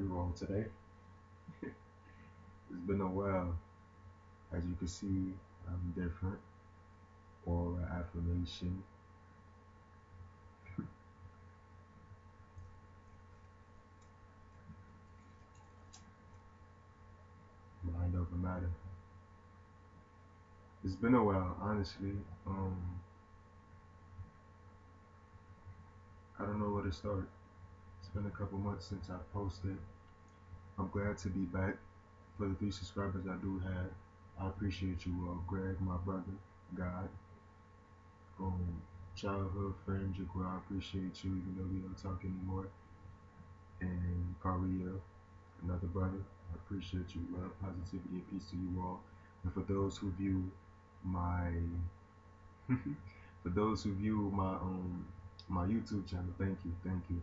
you all today? It's been a while. As you can see, I'm different. Aura affirmation. Mind over matter. It's been a while, honestly. I don't know where to start. It's been a couple months since I posted. I'm glad to be back. For the 3 subscribers I do have, I appreciate you all. Greg, my brother, God, um, childhood friend Jaquil, I appreciate you, even though we don't talk anymore. And Karia, another brother. I appreciate you. Love, positivity, and peace to you all. And for those who view my my YouTube channel, thank you, thank you.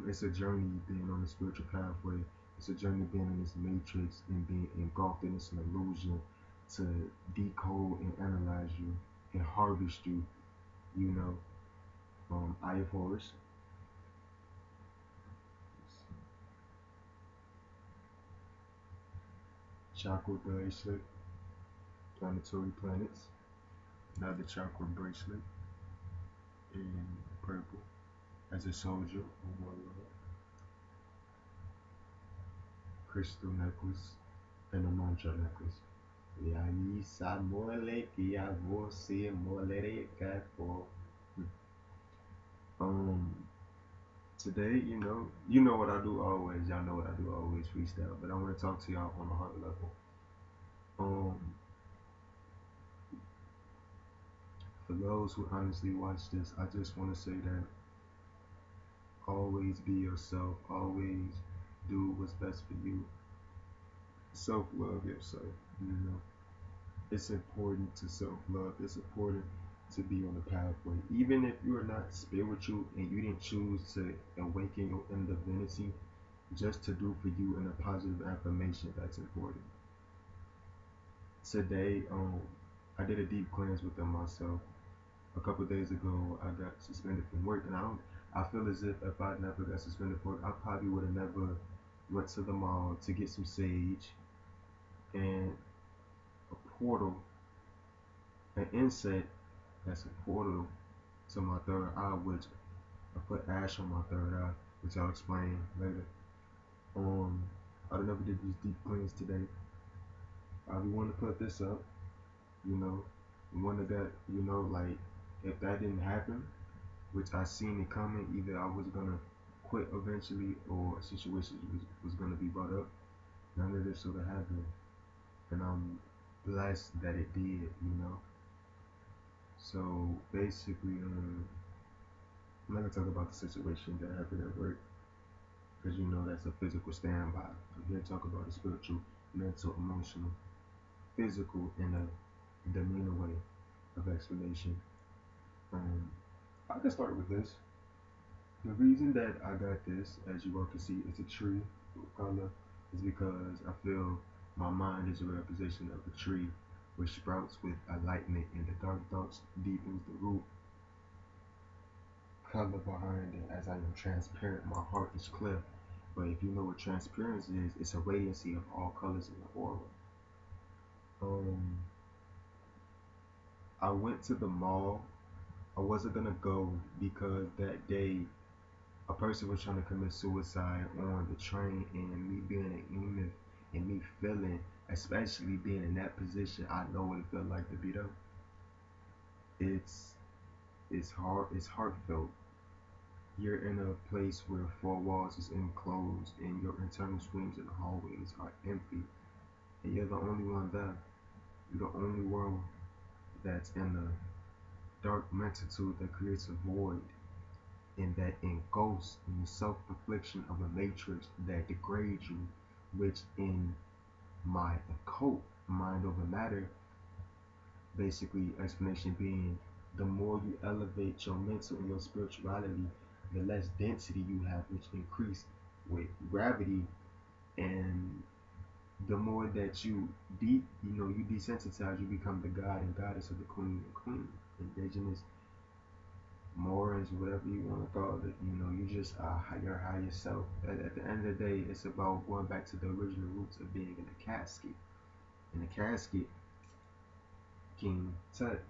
It's a journey being on the spiritual pathway. It's a journey being in this matrix and being engulfed in this illusion to decode and analyze you and harvest you. You know, Eye of Horus, chakra bracelet, planetary planets, another chakra bracelet in purple as a soldier, a warlord, crystal necklace, and a mantra necklace. Yanisa mole kia você molere for. Um, Today, you know what I do always. Y'all know what I do always, freestyle. But I want to talk to y'all on a heart level. Um, for those who honestly watch this, I just want to say that always be yourself. Always do what's best for you. Self-love yourself. You know, it's important to self-love. It's important to be on the pathway. Even if you're not spiritual and you didn't choose to awaken your inner divinity, just to do for you in a positive affirmation, that's important. Today, I did a deep cleanse within myself. A couple of days ago, I got suspended from work, and I feel as if I never got suspended from work, I probably would have never went to the mall to get some sage and a portal, an insect that's a portal to my third eye, which I put ash on my third eye, which I'll explain later. Um, I never did this deep cleanse today. I really want to put this up, you know, one of that, like if that didn't happen, which I seen it coming, either I was gonna quit eventually or a situation was gonna be brought up. None of this would have happened, and I'm blessed that it did. So basically, I'm not gonna talk about the situation that happened at work because that's a physical standby. I'm here to talk about the spiritual, mental, emotional, physical in a demeanor way of explanation. Um, I can start with this. The reason that I got this, as you all can see, it's a tree color, is because I feel my mind is a representation of a tree which sprouts with enlightenment and the dark thoughts deepens the root color behind it. As I am transparent, my heart is clear. But if you know what transparency is, it's a radiancy of all colors in the aura. Um, I went to the mall. I wasn't gonna go because that day a person was trying to commit suicide on the train, and me being an EMF and me feeling, especially being in that position, I know what it felt like to be there. It's it's hard. It's heartfelt. You're in a place where four walls is enclosed, and your internal screams in the hallways are empty, and you're the only one there. You're the only one that's in the dark multitude that creates a void and that engulfs in the self-infliction of a matrix that degrades you, which in my occult mind over matter, basically explanation being the more you elevate your mental and your spirituality, the less density you have, which increase with gravity, and the more that you desensitize, you become the god and goddess of the queen and queen, indigenous mores, whatever you want to call it. You know, you just your higher self. At the end of the day, it's about going back to the original roots of being in a casket. In a casket, King Tut,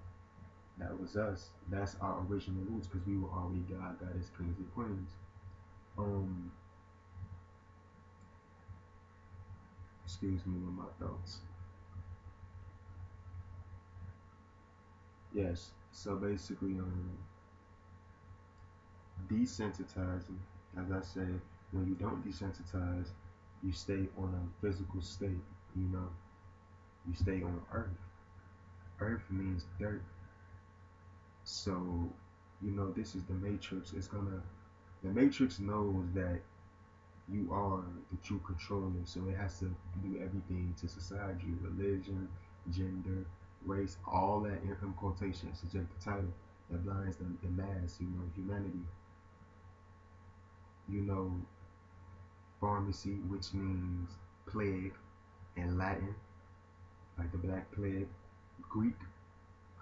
that was us. That's our original roots because we were already God, goddess, kings, and queens. Um, excuse me with my thoughts. Yes. So basically, desensitizing, as I say, when you don't desensitize, you stay on a physical state. You know, you stay on Earth. Earth means dirt. So, you know, this is the Matrix. The Matrix knows that you are the true controller, so it has to do everything to society, religion, gender, race, all that in quotation, subject the title that blinds the mass, you know, humanity. You know, pharmacy, which means plague in Latin, like the Black Plague. Greek,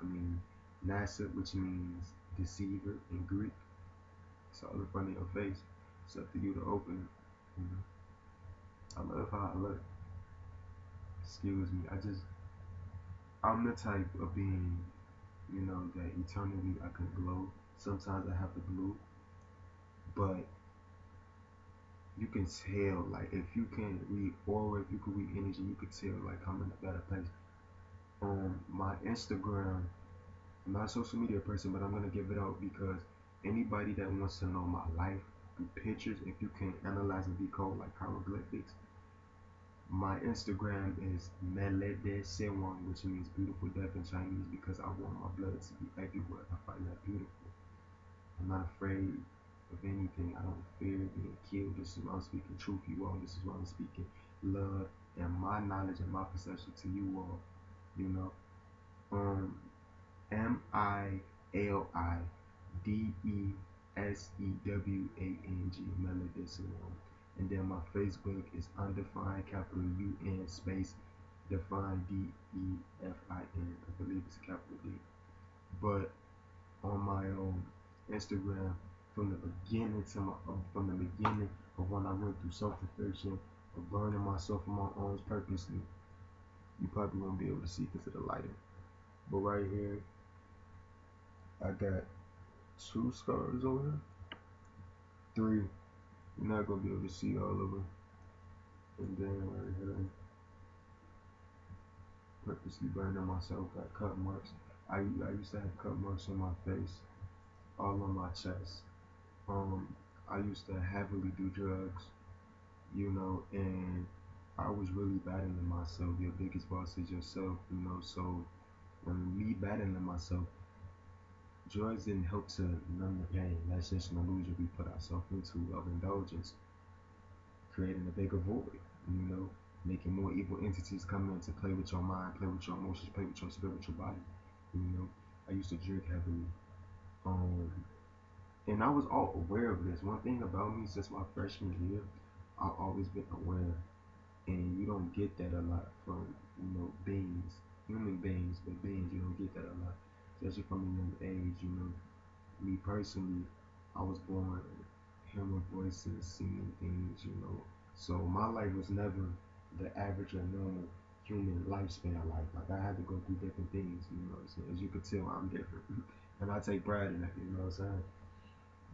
I mean, NASA, which means deceiver in Greek. It's all in front of your face. It's up to you to open it. You know? I love how I look. Excuse me. I'm the type of being, you know, that eternally I can glow. Sometimes I have the blue, but you can tell, like, if you can read aura, if you can read energy, you can tell, like, I'm in a better place. My Instagram, I'm not a social media person, but I'm gonna give it out because anybody that wants to know my life through pictures, if you can analyze and decode like hieroglyphics, my Instagram is Melede Sewang, which means beautiful death in Chinese because I want my blood to be everywhere. I find that beautiful. I'm not afraid of anything. I don't fear being killed. This is why I'm speaking truth, you all. This is why I'm speaking love and my knowledge and my perception to you all. You know, Milidesewang, Melodesewang. And then my Facebook is undefined capital UN space define DEFIN. I believe it's a capital D. But on my Instagram, from the beginning from the beginning of when I went through self-reflection of burning myself in my arms purposely, you probably won't be able to see because of the lighting. But right here, I got 2 scars over here. 3. You're not gonna be able to see all of them. And then right here, purposely burning myself, got cut marks. I used to have cut marks on my face, all on my chest. I used to heavily do drugs, you know, and I was really battling myself. Your biggest boss is yourself, you know. So when me battling myself, drugs didn't help to numb the pain. That's just an illusion we put ourselves into of indulgence, creating a bigger void, you know, making more evil entities come in to play with your mind, play with your emotions, play with your spiritual body. You know, I used to drink heavily. Um, and I was all aware of this. One thing about me since my freshman year, I've always been aware, and you don't get that a lot from, you know, beings, human beings, but beings, you don't get that a lot, especially from a young age. You know, me personally, I was born hearing voices, seeing things, you know. So my life was never the average or normal human lifespan life. Like I had to go through different things, you know. So as you can tell, I'm different, and I take pride in that. You know what I'm saying?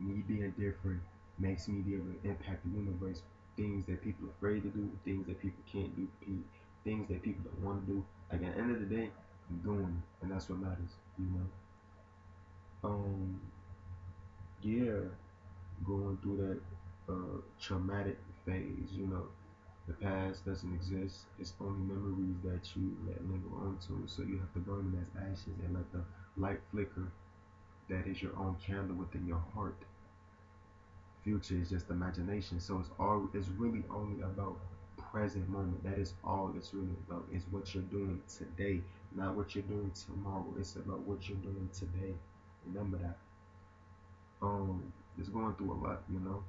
Me being different makes me be able to impact the universe. Things that people are afraid to do, things that people can't do, things that people don't want to do. Like at the end of the day, I'm doing it, and that's what matters. You know. Um. Yeah. Going through that traumatic phase, you know. The past doesn't exist. It's only memories that you let linger onto. So you have to burn them as ashes and let the light flicker. That is your own candle within your heart. Future is just imagination. So it's really only about present moment. That is all it's really about. It's what you're doing today, not what you're doing tomorrow. It's about what you're doing today. Remember that. It's going through a lot, you know.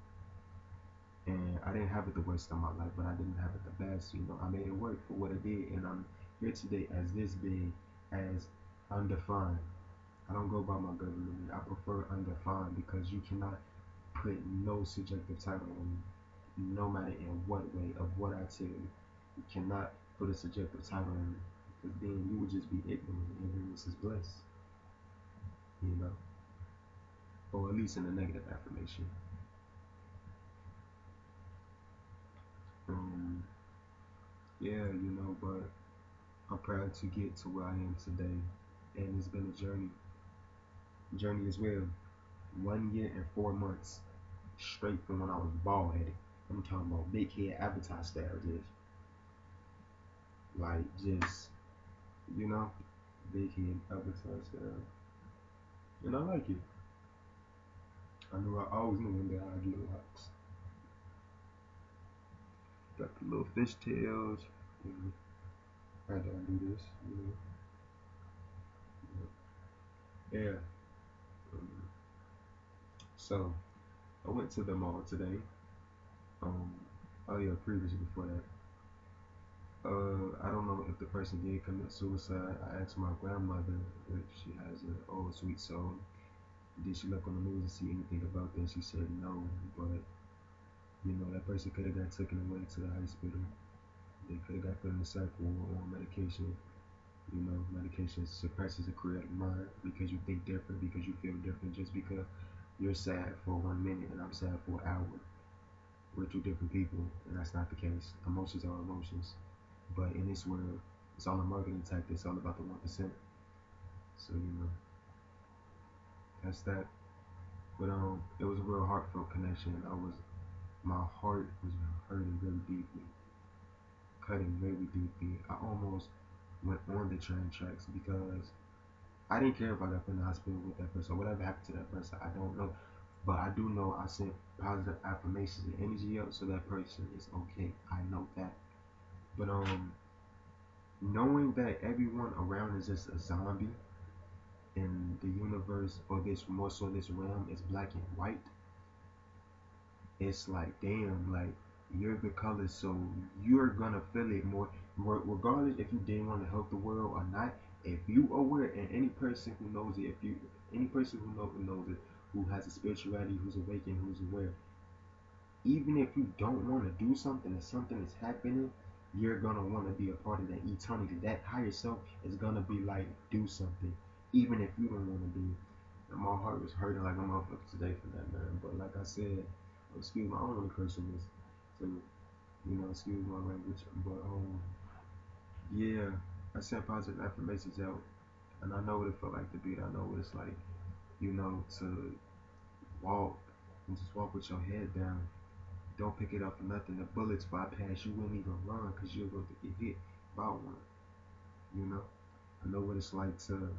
And I didn't have it the worst of my life, but I didn't have it the best. You know, I made it work for what it did, and I'm here today as this being, as undefined. I don't go by my government. I prefer undefined because you cannot put no subjective title on me, no matter in what way of what I tell you. You cannot put a subjective title on me because then you would just be ignorant. Ignorance is bliss, you know, or at least in a negative affirmation. Um, yeah, but I'm proud to get to where I am today, and it's been a journey as well. 1 year and 4 months straight from when I was bald headed. I'm talking about big head avatar style, just big head avatar style, and I like it. I always knew one day I'd get locks. Got the little fish tails. You I don't do this. Yeah. Um, so I went to the mall today. Um, oh yeah, previously before that. I don't know if the person did commit suicide. I asked my grandmother if she has an old sweet soul. Did she look on the news and see anything about that? She said no, but that person could have got taken away to the hospital. They could have got put in a cycle or on medication. Medication suppresses the creative mind because you think different, because you feel different. Just because you're sad for 1 minute and I'm sad for an hour, we're two different people, and that's not the case. Emotions are emotions, but in this world, it's all a marketing tactic. It's all about the 1%. So that's that. But it was a real heartfelt connection. My heart was hurting very deeply, cutting very deeply. I almost went on the train tracks because I didn't care if I got put in the hospital with that person. So whatever happened to that person, I don't know. But I do know I sent positive affirmations and energy up so that person is okay. I know that. But knowing that everyone around is just a zombie and the universe, or this more so this realm, is black and white, it's like damn, like you're the color, so you're gonna feel it more, regardless if you didn't want to help the world or not. If you aware, and any person who knows it, if you any person who knows it, who has a spirituality, who's awakened, who's aware, even if you don't want to do something and something is happening, you're gonna want to be a part of that eternity. That higher self is gonna be like, do something, even if you don't want to do it. And my heart was hurting like a motherfucker today for that, man. But like I said, excuse me, I don't want to curse on this, so excuse my language. But yeah, I sent positive affirmations out, and I know what it felt like to be it. I know what it's like, to walk and just walk with your head down. Don't pick it up for nothing. The bullets fly past, you wouldn't even run because you're going to get hit by one. I know what it's like to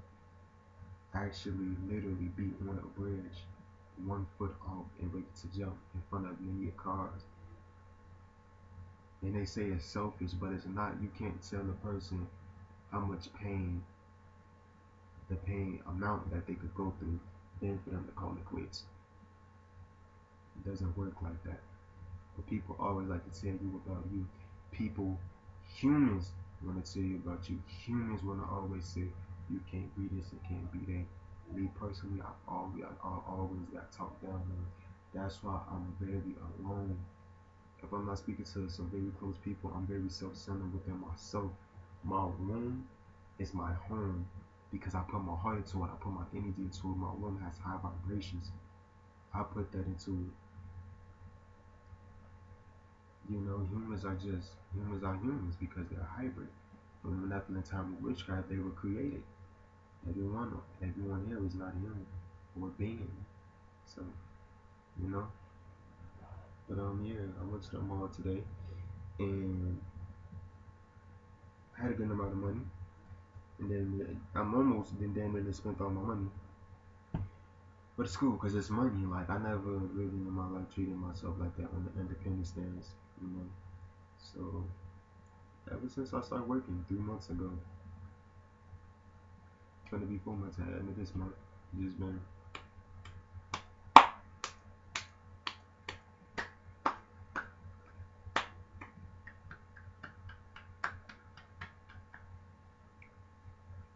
actually literally be on a bridge, 1 foot off and ready to jump in front of many cars. And they say it's selfish, but it's not. You can't tell a person how much the pain amount that they could go through, then for them to call it quits. It doesn't work like that. But people always like to tell you about you. Humans want to tell you about you. Humans want to always say you can't be this and can't be that. Me personally, I always got talked down on. That's why I'm very alone. If I'm not speaking to some very close people, I'm very self-centered within myself. My room is my home because I put my heart into it. I put my energy into it. My room has high vibrations. I put that into it. Humans are humans because they're hybrid. From the malevolent time of witchcraft, they were created. Everyone here is not human or being. So, you know. But yeah, I went to the mall today and I had a good amount of money. And then I'm almost then damn near spent all my money. But it's cool because it's money. Like I never really in my life treated myself like that on the independent stance, you know. So ever since I started working 3 months ago, trying to be 4 months at the end of this month, just been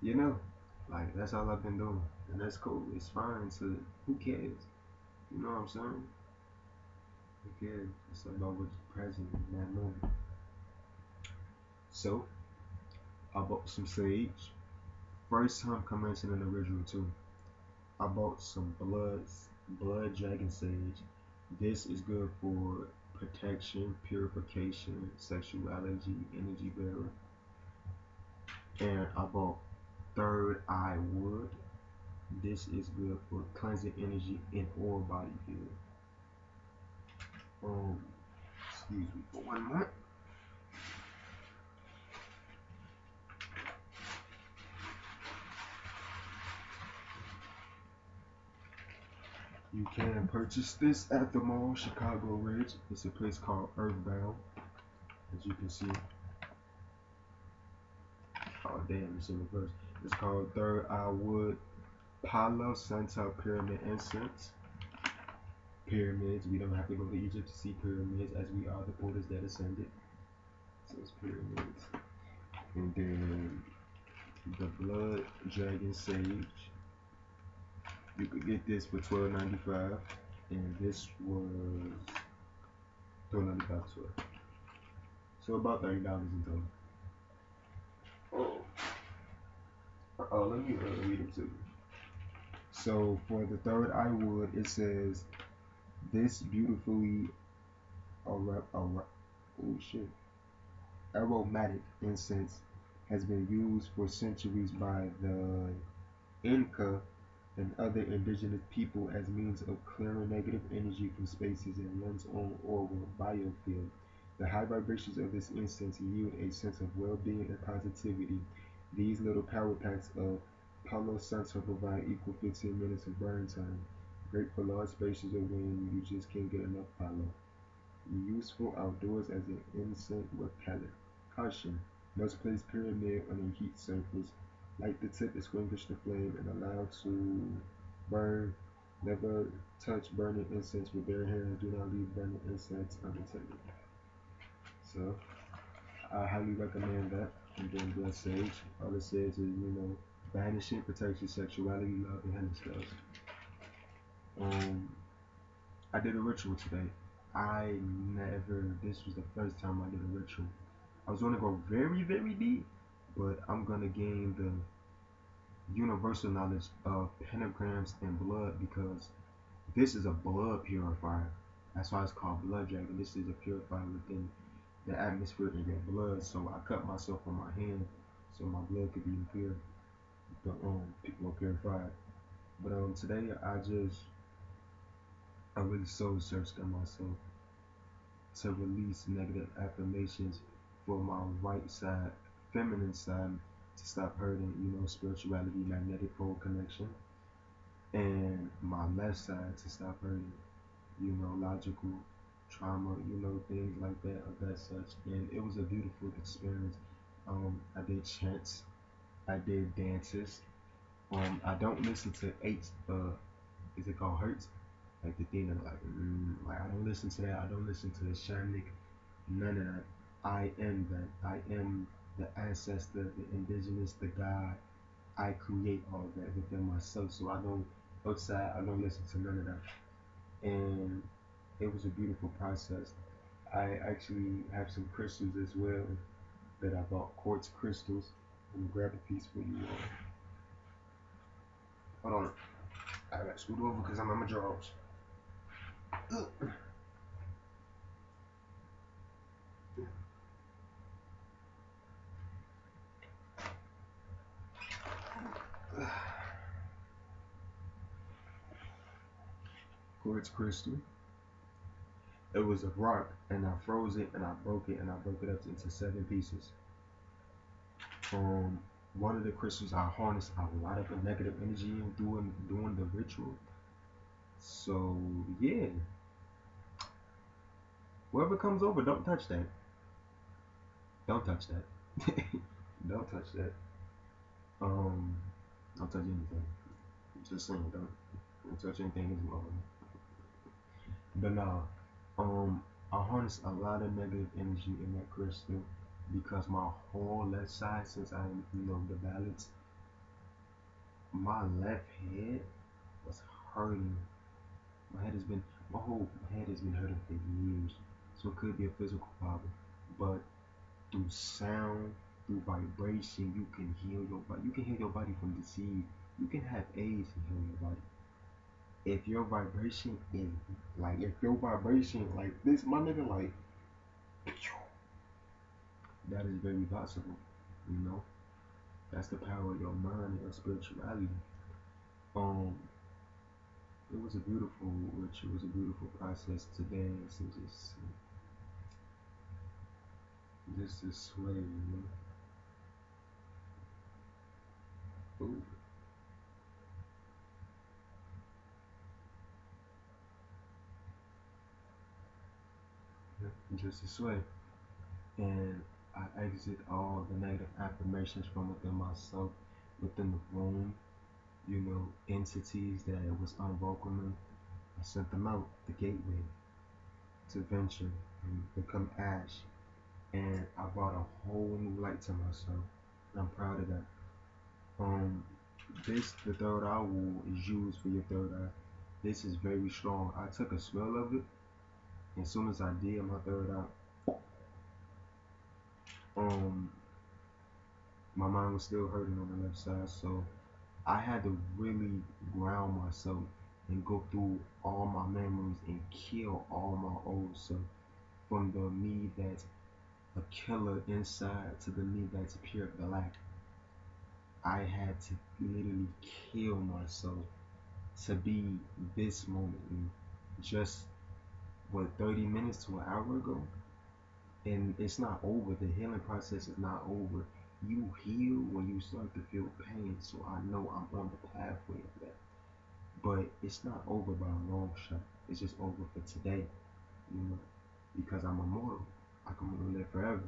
you know, Like that's all I've been doing, and that's cool. It's fine. So who cares? You know what I'm saying? Who cares? It's about what's present in that moment. So I bought some sage. First time commencing an original too. I bought some blood dragon sage. This is good for protection, purification, sexuality, energy bearer. And I bought third eye wood. This is good for cleansing energy in all body field. Excuse me for one moment. You can purchase this at the mall, Chicago Ridge. It's a place called Earthbound, as you can see. Oh damn, it's in reverse. It's called Third Eye Wood Palo Santo Pyramid Incense. Pyramids. We don't have to go to Egypt to see pyramids, as we are the porters that ascended. So it's pyramids. And then the Blood Dragon Sage. You could get this for $12.95, and this was $12.95 as well. So about $30 in total. Let me read it to you. So for the third eye wood, it says this beautifully aromatic incense has been used for centuries by the Inca and other indigenous people as means of clearing negative energy from spaces in one's own aura biofield. The high vibrations of this incense yield a sense of well-being and positivity. These little power packs of Palo Santo provide equal 15 minutes of burn time, great for large spaces of when you just can't get enough Palo. Useful outdoors as an incense repellent. Caution: must place pyramid on a heat surface. Light the tip, extinguish the flame, and allow to burn. Never touch burning incense with bare hands. Do not leave burning incense unattended. So, I highly recommend that. And then Blood Sage. All it says is, banishing, protection, sexuality, love, and hidden spells. I did a ritual today. This was the first time I did a ritual. I was going to go very, very deep, but I'm going to gain the universal knowledge of pentagrams and blood, because this is a blood purifier. That's why it's called Blood Dragon. This is a purifier within the atmosphere in your blood. So I cut myself on my hand so my blood could be pure, more purified. But today I really soul searched on myself to release negative affirmations for my right side, feminine side, to stop hurting, spirituality, magnetic pole connection, and my left side to stop hurting, logical trauma, things like that of that such. And it was a beautiful experience. I did chants, I did dances. I don't listen to is it called Hertz? Like the thing that like I don't listen to that. I don't listen to the shamanic, none of that. I am that. I am the ancestor, the indigenous, the God. I create all of that within myself. So I don't outside. I don't listen to none of that. And it was a beautiful process. I actually have some crystals as well that I bought, quartz crystals. I'm gonna grab a piece for you all. Hold on. I got screwed over because I'm on my drawers. Quartz crystal. It was a rock, and I froze it, and I broke it, and I broke it up into 7 pieces. One of the crystals, I harnessed a lot of the negative energy in doing the ritual. So yeah, whoever comes over, don't touch that. Don't touch that. Don't touch that. Don't touch anything. Just saying, don't touch anything as well. But now, I harness a lot of negative energy in that crystal because my whole left side, since I'm, the balance, my left head was hurting. My head has been, my whole head has been hurting for years. So it could be a physical problem. But through sound, through vibration, you can heal your body. You can heal your body from disease. You can have AIDS and heal your body. If your vibration is if your vibration like this, my nigga, like that is very possible. You know, that's the power of your mind and your spirituality. Um, it was a beautiful ritual. It was a beautiful process to dance and just to sway. You know, ooh, just to sway. And I exit all the negative affirmations from within myself, within the room. You know, entities that was unwelcoming. I sent them out the gateway to venture and become ash. And I brought a whole new light to myself. And I'm proud of that. Um, the third eye wool is used for your third eye. This is very strong. I took a smell of it. And as soon as I did my third eye, um, my mind was still hurting on the left side. So I had to really ground myself and go through all my memories and kill all my old self from the me that's a killer inside to the me that's pure black. I had to literally kill myself to be this moment. And just what 30 minutes to an hour ago, and it's not over. The healing process is not over. You heal when you start to feel pain, so I know I'm on the pathway of that. But it's not over by a long shot. It's just over for today, you know, because I'm immortal. I can live forever,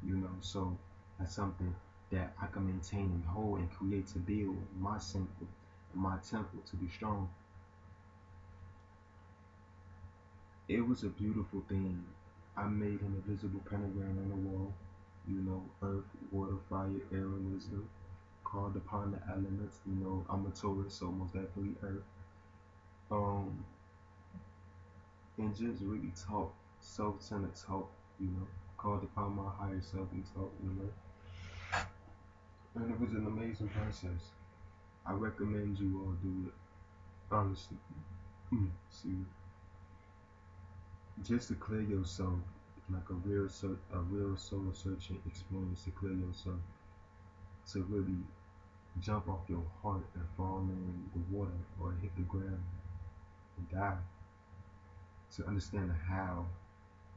you know. So that's something that I can maintain and hold and create to build my temple, my temple to be strong. It was a beautiful thing. I made an invisible pentagram on the wall, you know, earth, water, fire, air, and wisdom. Called upon the elements, you know, I'm a Taurus, so most definitely earth. Um, and just really talk, self-centered talk, you know, called upon my higher self and talk, you know. And it was an amazing process. I recommend you all do it, honestly. See, just to clear yourself, like a real soul searching experience to clear yourself, to really jump off your heart and fall in the water or hit the ground and die. To understand the how,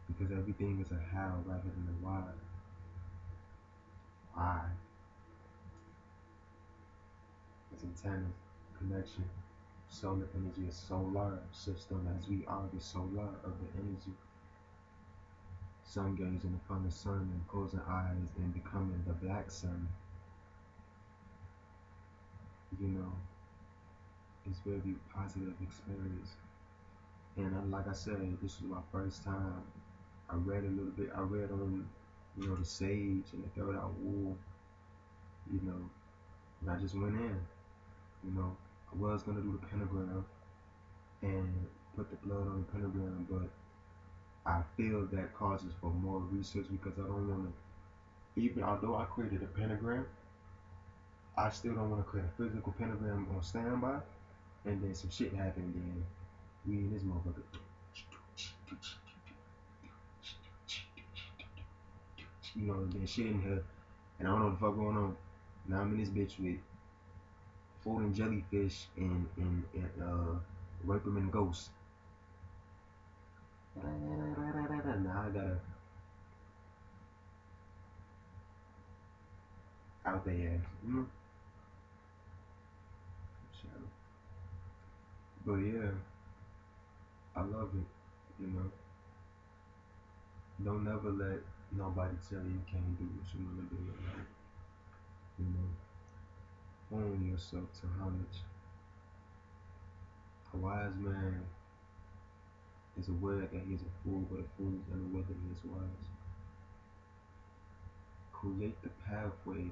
because everything is a how rather than a why. Why? It's antenna connection. Solar energy is solar system as we are the solar of the energy. Sun gazing upon the sun and closing eyes and becoming the black sun. You know, it's very positive experience. And like I said, this was my first time. I read a little bit. I read on, you know, the sage and the third eye wool. You know, and I just went in. You know, I was gonna do the pentagram and put the blood on the pentagram, but I feel that causes for more research because I don't want to. Even although I created a pentagram, I still don't want to create a physical pentagram on standby, and then some shit happened, then we in this motherfucker. You know, and then shit in here, and I don't know what the fuck going on. Now I'm in this bitch with floating jellyfish and Raperman ghosts. Now I gotta out there, you know. But yeah, I love it. You know, don't never let nobody tell you can't do what you wanna do in life. You know, own yourself to how much. A wise man is aware that he is a fool, but a fool is unaware that he is wise. Create the pathway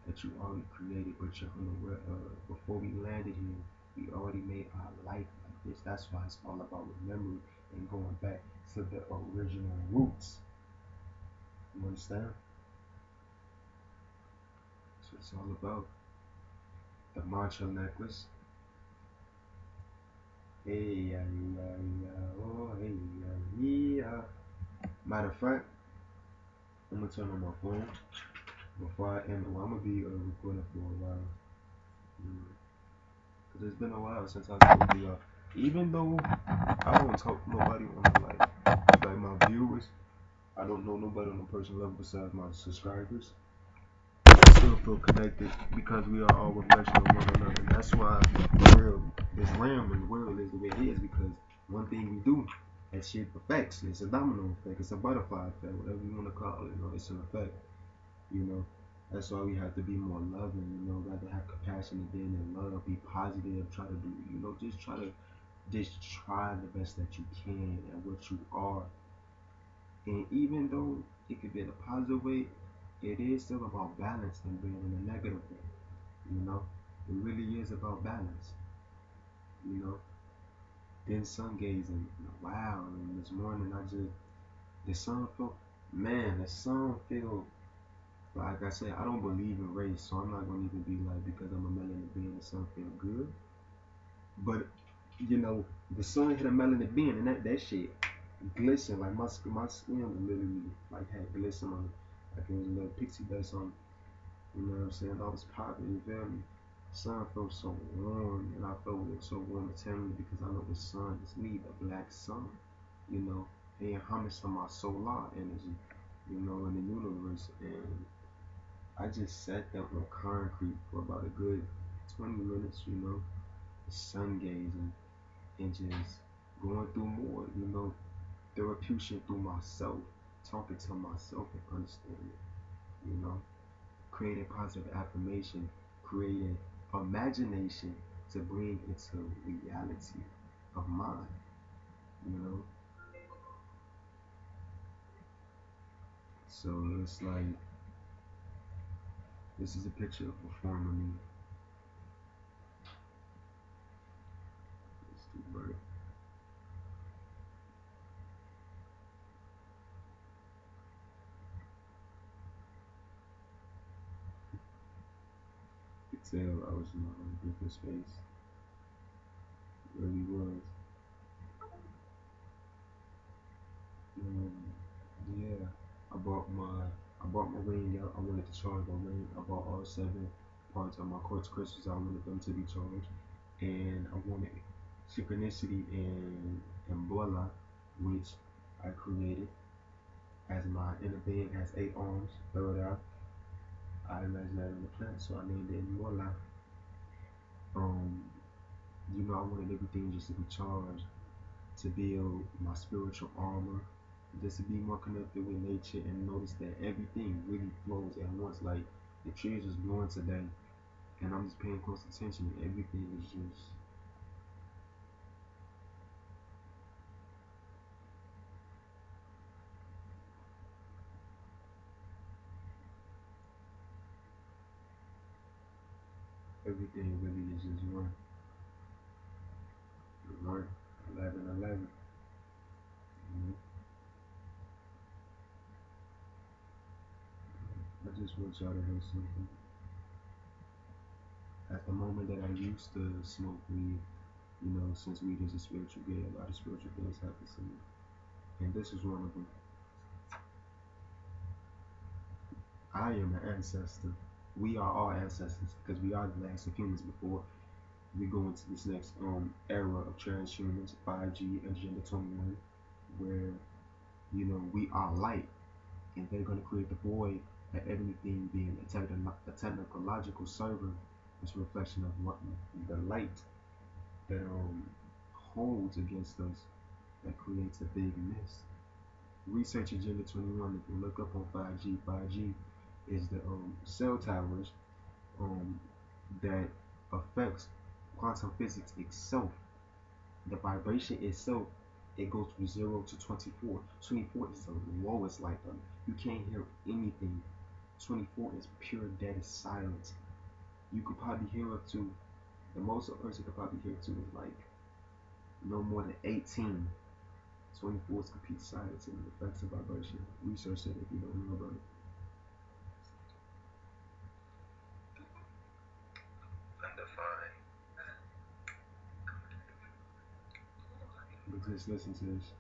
that you already created, but you're unaware of. Before we landed here, we already made our life like this. That's why it's all about remembering and going back to the original roots. You understand? So it's all about the mantra necklace. Hey, yeah, yeah, yeah, oh, hey, yeah, yeah. Matter of fact, I'm gonna turn on my phone before I end. Well, I'm gonna be recording for a while. Cause it's been a while since I told you, even though I don't talk to nobody on like my viewers, I don't know nobody on a personal level besides my subscribers. I still feel connected because we are all reflection of one another. And that's why this realm and the world is the way it is, because one thing we do, that shit affects. It's a domino effect. It's a butterfly effect, whatever you want to call it. You know, it's an effect. You know, that's why we have to be more loving. You know, rather have compassion and being in love. Be positive. Try to do. You know, just try the best that you can at what you are. And even though it could be in a positive way, it is still about balance and being in a negative way. You know, it really is about balance. You know, then sun gazing. Wow, and this morning the sun felt, man, the sun feel, like I said, I don't believe in race, so I'm not gonna even be like, because I'm a melanin being, the sun feel good. But you know, the sun hit a melanin being, and that shit glisten, like my skin literally like had glisten on it, like it was a little pixie dust on. You know what I'm saying? I was popping, you feel me? The sun felt so warm, and I felt it so warm and tender because I know the sun is me, the black sun, you know, paying homage to my solar energy, you know, in the universe. And I just sat there on concrete for about a good 20 minutes, you know, sun gazing and just going through more, you know, therapeutic through myself, talking to myself and understanding, you know, creating positive affirmation, creating imagination to bring into reality of mine, you know. So it's like, this is a picture of a former me. Let's do right. You could tell I was in a different space. It really was. Um, yeah, I brought my I brought my ring out. I wanted to charge my ring. I bought all 7 parts of my quartz crystals. I wanted them to be charged, and I wanted synchronicity and Bola, which I created as my inner being has 8 arms. Third eye. I imagined that in the plant, so I named it Bola. Um, you know, I wanted everything just to be charged, to build my spiritual armor, just to be more connected with nature and notice that everything really flows at once. Like the trees is blowing today, and I'm just paying close attention. Everything is just, everything really is just one, one, 11, 11. You know? I just want y'all to hear something. At the moment that I used to smoke weed, you know, since weed is a spiritual gift, a lot of spiritual things happen to me, and this is one of them. I am an ancestor. We are all ancestors because we are the last of humans before we go into this next era of transhumans, 5G, Agenda 21, where you know we are light, and they're going to create the void at everything being a technological server. It's a reflection of what the light that holds against us, that creates a big mist. Research Agenda 21. If you look up on 5G, 5G is the cell towers um, that affects quantum physics itself. The vibration itself, it goes from 0 to 24. 24 is the lowest light level. You can't hear anything 24 is pure dead silence. You could probably hear up to, the most a person could probably hear to is like no more than 18. 24 is complete silence and the effects of vibration. Research it if you don't know about it. UnDefine. But just listen to this.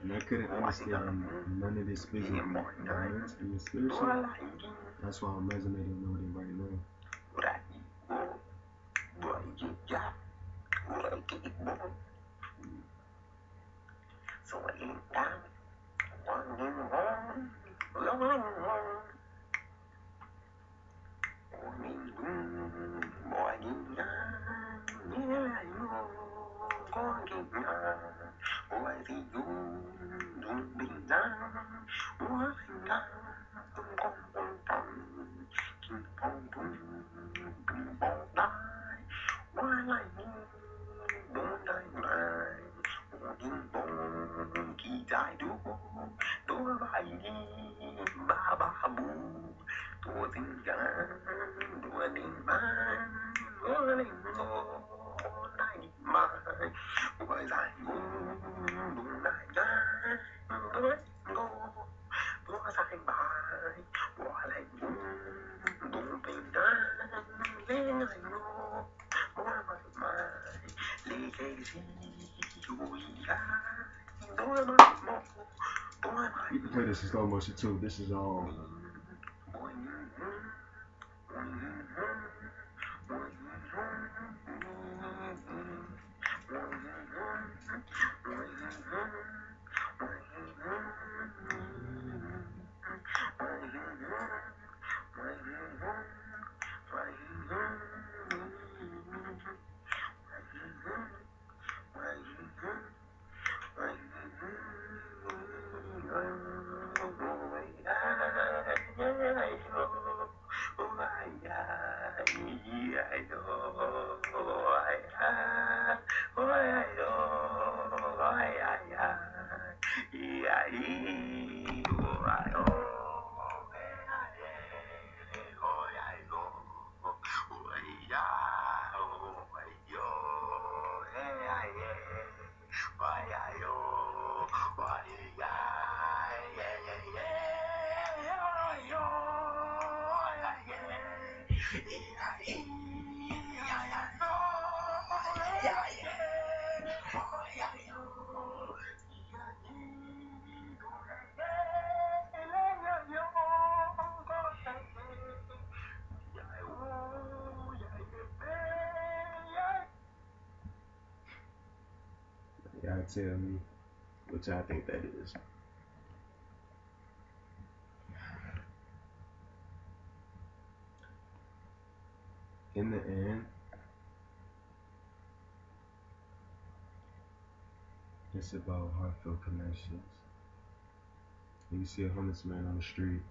And I couldn't understand none of this physically, but mentally and spiritually. That's why I'm resonating with it right now. You can play this in slow motion too. This is all. Y'all tell me what y'all think that is. In the end, it's about heartfelt connections. When you see a homeless man on the street,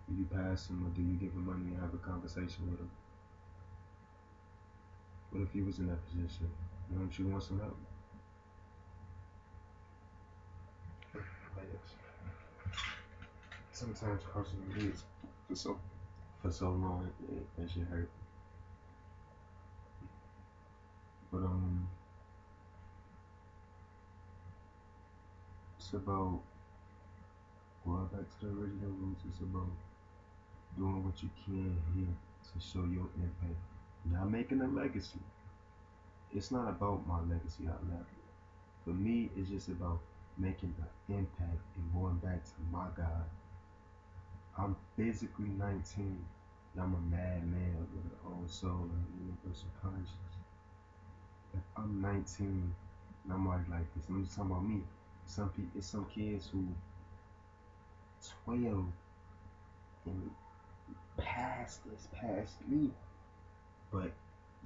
do you pass him or do you give him money and have a conversation with him? What if you was in that position? Don't you want some help? Sometimes crossing the leads for so long it should hurt. But it's about going back to the original roots. It's about doing what you can here to show your impact. Not making a legacy. It's not about my legacy out loud. For me, it's just about making an impact and going back to my God. I'm physically 19, and I'm a madman with an old soul and a universal conscience. If I'm 19 and I'm already like this, I'm just talking about me. It's some kids who 12 and past me, but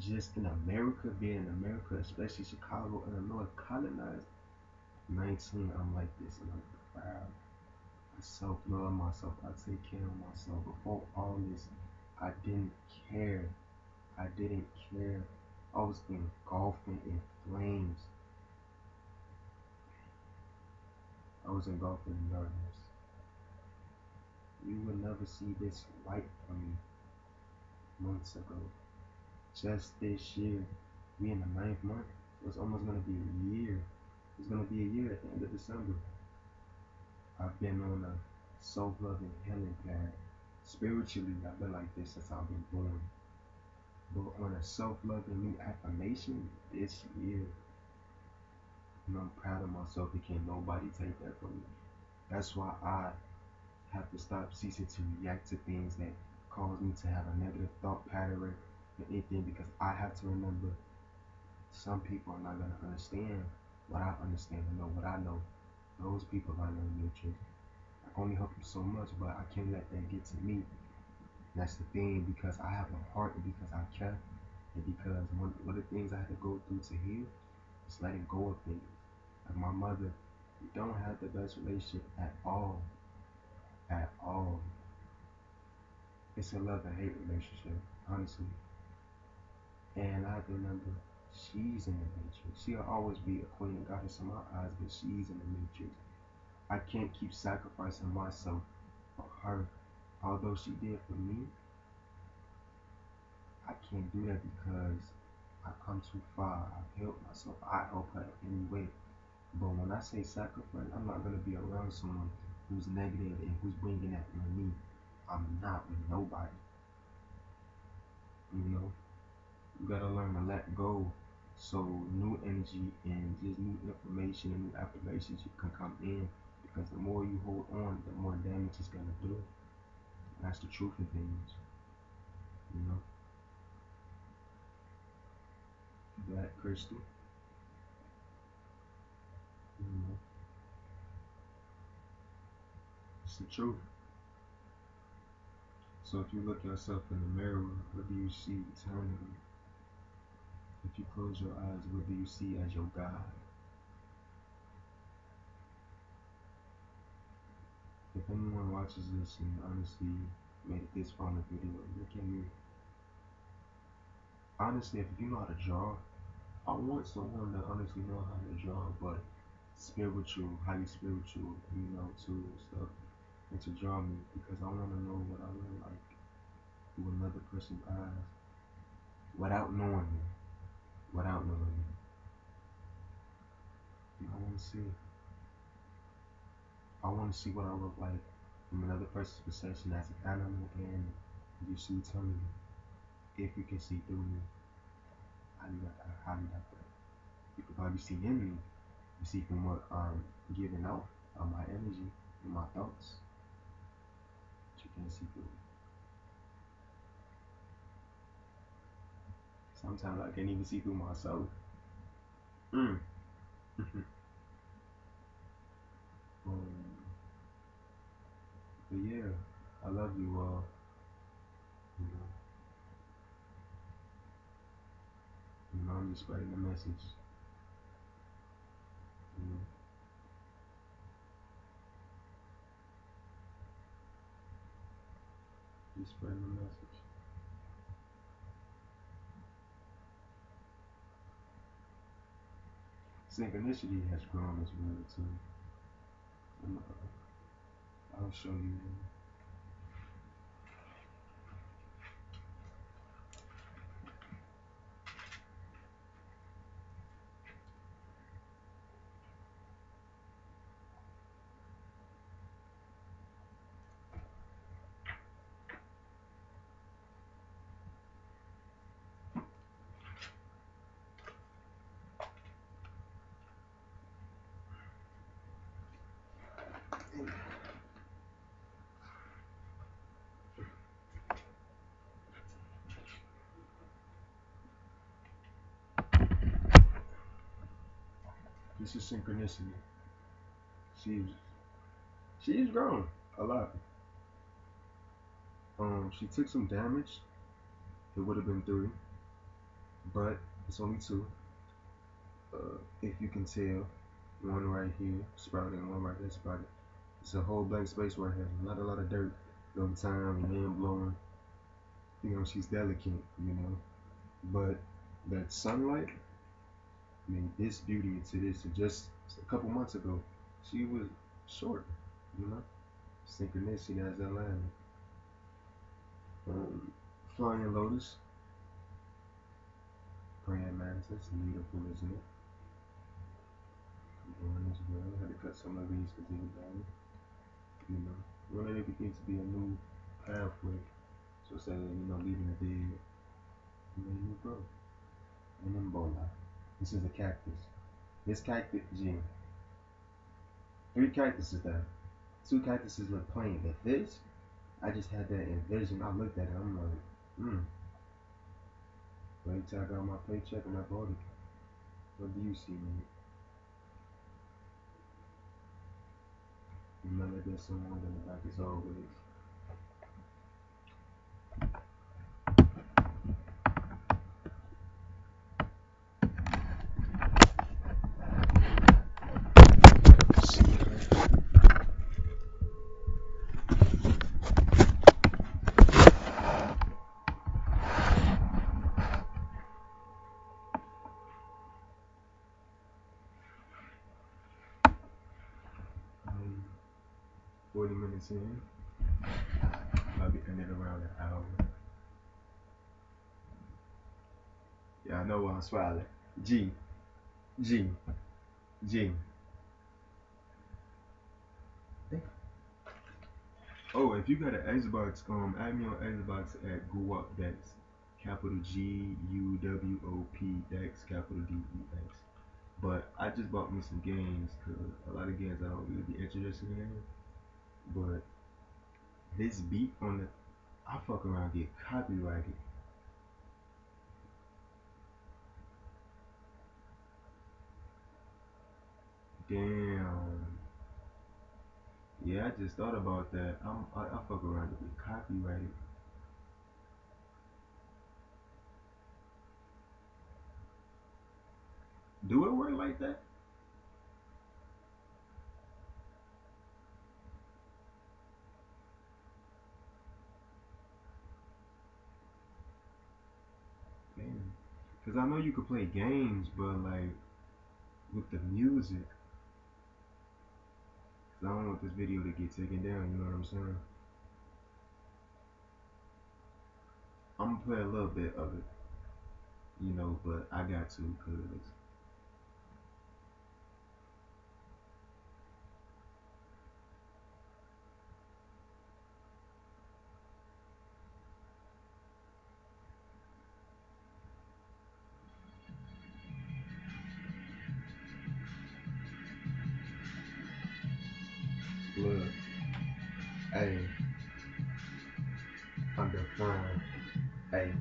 just in America, being in America, especially Chicago, Illinois, colonized, 19, I'm like this, and I'm proud. I self-love myself. I take care of myself. Before all this, I didn't care. I didn't care. I was engulfing in flames. I was engulfing in darkness. You will never see this light from me months ago. Just this year, we in the ninth month, so it's almost gonna be a year. It's gonna be a year at the end of December. I've been on a self-loving healing path. Spiritually, I've been like this since I've been born. But on a self-loving new affirmation this year, and I'm proud of myself. It can't nobody take that from me. That's why I have to stop ceasing to react to things that cause me to have a negative thought pattern or anything, because I have to remember some people are not gonna understand what I understand and know what I know. Those people are in the matrix. I can only help them so much, but I can't let that get to me. That's the thing, because I have a heart, and because I care, and because one of the things I had to go through to heal is letting go of things. Like my mother, we don't have the best relationship at all. At all. It's a love and hate relationship, honestly. And I have to remember, she's in the matrix. She'll always be a queen and goddess in my eyes, but she's in the matrix. I can't keep sacrificing myself for her. Although she did for me, I can't do that because I've come too far. I've helped myself. I help her in any way. But when I say sacrifice, I'm not going to be around someone who's negative and who's bringing that on me. I'm not with nobody. You know, you got to learn to let go so new energy and just new information and new affirmations can come in. Because the more you hold on, the more damage it's going to do. That's the truth of things. You know, Black Crystal. You know, it's the truth. So if you look yourself in the mirror, what do you see eternally? If you close your eyes, what do you see as your God? If anyone watches this and honestly made it this far in the video, look at me. Honestly, if you know how to draw, I want someone to honestly know how to draw, but spiritual, highly spiritual, too, and stuff, and to draw me, because I want to know what I look like through another person's eyes, without knowing me, without knowing me. And I want to see what I look like from another person's perception as an animal, and you see through me. If you can see through me, how do you got that? You can probably see in me. You see from what I'm giving out of my energy and my thoughts. But you can't see through me. Sometimes I can't even see through myself. Mm. But yeah, I love you all. You know, I'm just spreading the message. You know, just spreading the message. Synchronicity has grown as well too. And, I'll show you. This is synchronicity. She's she's grown a lot. She took some damage. It would have been 3, but it's only 2. If you can tell. One right here, sprouting, one right there, sprouting. It's a whole blank space right here. Not a lot of dirt. No time, wind blowing. She's delicate, But that sunlight made this beauty into this. And just a couple months ago, she was short, you know? Synchronicity has that line. Flying lotus, praying mantis, beautiful, isn't it? Born as well. Had to cut some of these because they were dying. Wanted everything to be a new pathway. So instead of, leaving the dead, you made new growth. And then bola. This is a cactus. This cactus, G. 3 cactuses there. 2 cactuses look plain, but this, I just had that envision. I looked at it, I'm like, wait till I got my paycheck and I bought it. What do you see, man? Remember there's someone in the back as always. Um, 40 minutes in. I'll be ending around an hour. Yeah, I know why I'm smiling. G, G, G. Oh, if you got an Xbox, add me on Xbox at Guwop. That's capital Guwop. That's capital Dex. But I just bought me some games because a lot of games I don't really be interested in. But this beat on the, I fuck around get copyrighted. Damn. Yeah, I just thought about that. I fuck around to get copyrighted. Do it work like that? Damn. Cause I know you could play games, but like with the music, 'cause I don't want this video to get taken down. You know what I'm saying? I'm gonna play a little bit of it, but I got to, cause look, hey, UnDefine. Hey,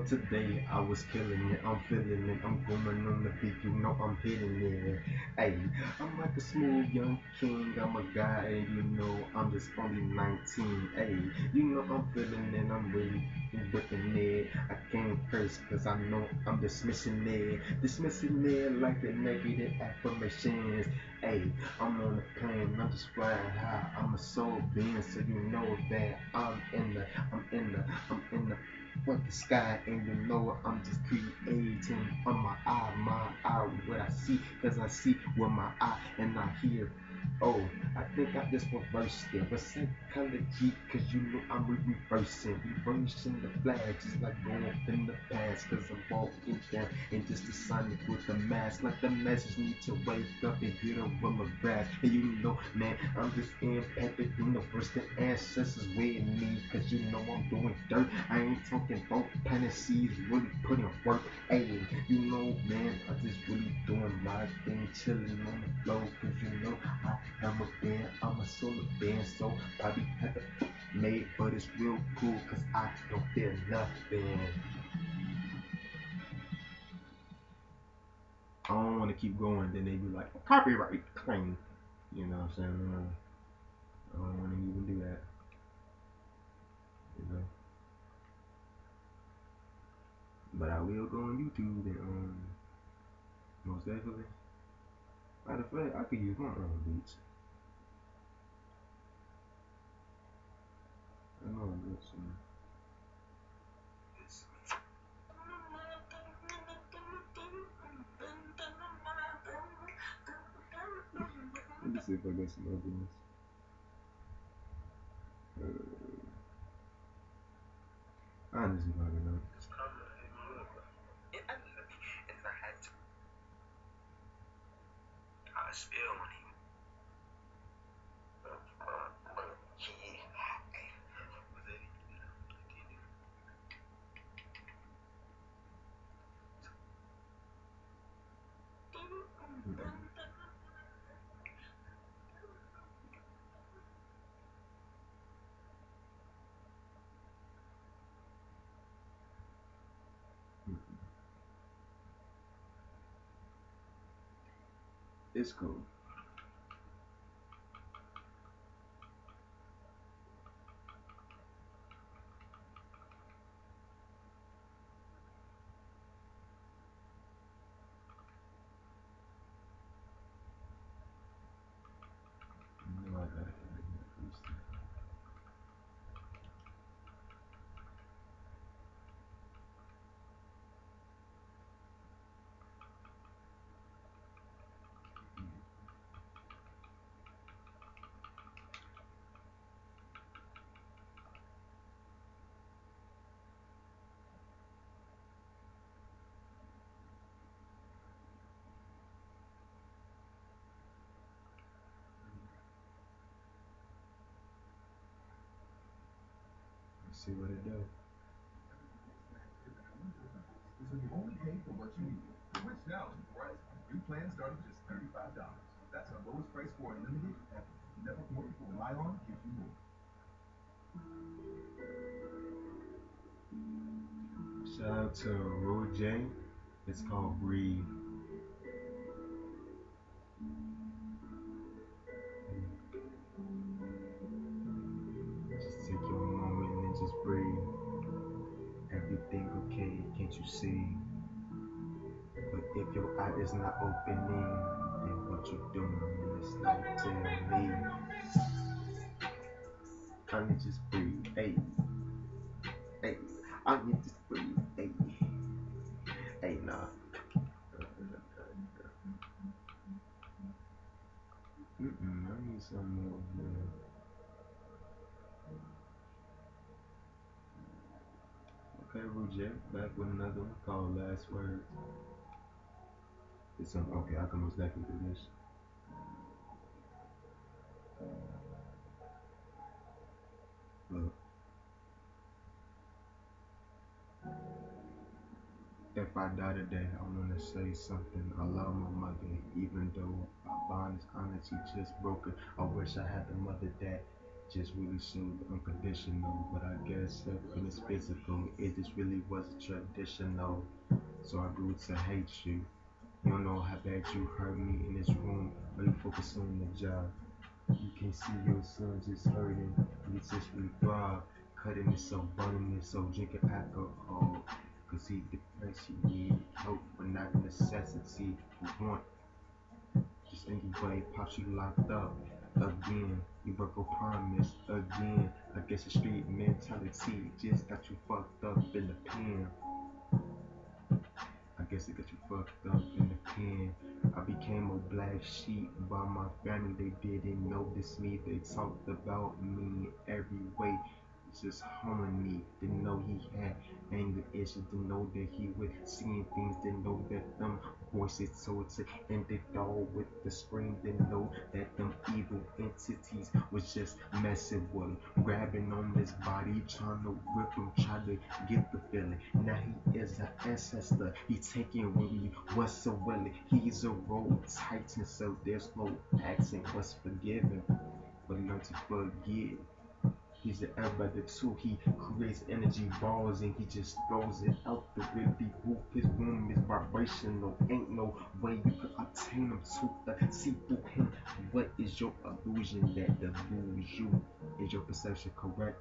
today I was killing it, I'm feeling it, I'm going on the beat, I'm hitting it. Hey, I'm like a smooth young king, I'm a guy, and I'm just only 19. Hey, I'm feeling it, I'm really whipping it. I can't curse, cause I know I'm dismissing it like the negative affirmations. Hey, I'm on the plane, I'm just flying high, I'm a soul being, so you know that I'm in the what the sky, and I'm just creating on my eye, what I see, cause I see with my eye and I hear. Oh, I think I just reversed it, but psychology, cause I'm reversing the flags, it's like going in the past, cause I'm walking down and just a sonic with the mask, like the message need to wake up and get a room of grass, and man, I'm just empathic, universe, the ancestors with me, cause I'm doing dirt, I ain't talking about panaceas, really putting work, hey, man, I just really doing my thing, chilling on the floor, cause I'm a band, I'm a solo band, so probably have to made, but it's real cool, cause I don't feel nothing. I don't want to keep going, then they be like, copyright claim. You know what I'm saying? I don't want to even do that. You know. But I will go on YouTube and most definitely Matter of fact, I could use my own beats. I know a good song. Let me see if I got some other ones. Honestly, probably not. I still want It's cool. You know I gotta have that freestyle. Let's see what it does. So you only pay for what you need. Switch now to Verizon. New plans start at just $35. That's our lowest price for unlimited ever. Never more. Rely on gives you more. Shout out to Roy J. It's called Breathe. Just take your moment and just breathe. Everything okay, can't you see? But if your eye is not opening, then what you doing is like tell me. I need to just breathe, hey, hey. I need to just breathe, hey, hey, nah. I need some more, man. Okay, Roger, back with another one called Last Words. It's some, okay, I can most definitely do this. Look, if I die today, I wanna say something. I love my mother, even though our bond is honestly just broken. I wish I had the mother that just really showed unconditional. But I guess everything is physical. It just really wasn't traditional. So I grew to hate you. You don't know how bad you hurt me in this room. Are you focusing on the job? You can see your son just hurting. You just really thrive. Cutting it so burning it so drinking alcohol. Cause he depressed, he need help, but not necessity. For want, just anyway, pops you locked up. Again, you broke a promise. Again, I guess the street mentality just got you fucked up in the pen. I guess it got you fucked up in the pen. I became a black sheep by my family. They didn't notice me. They talked about me every way. Just harming me. Didn't know he had anger issues. Didn't know that he was seeing things. Didn't know that them voices told to end it all with the scream. Didn't know that them evil entities was just messing with him, grabbing on his body, trying to whip him, trying to get the feeling. Now he is an ancestor. He taking with me what's so willing. He's a road titan, so there's no asking what's forgiven, but learn to forgive. He's the everybody too. He creates energy balls and he just throws it out the really roof. His room is vibrational. Ain't no way you could obtain him to see through him. What is your illusion that deludes you? Is your perception correct?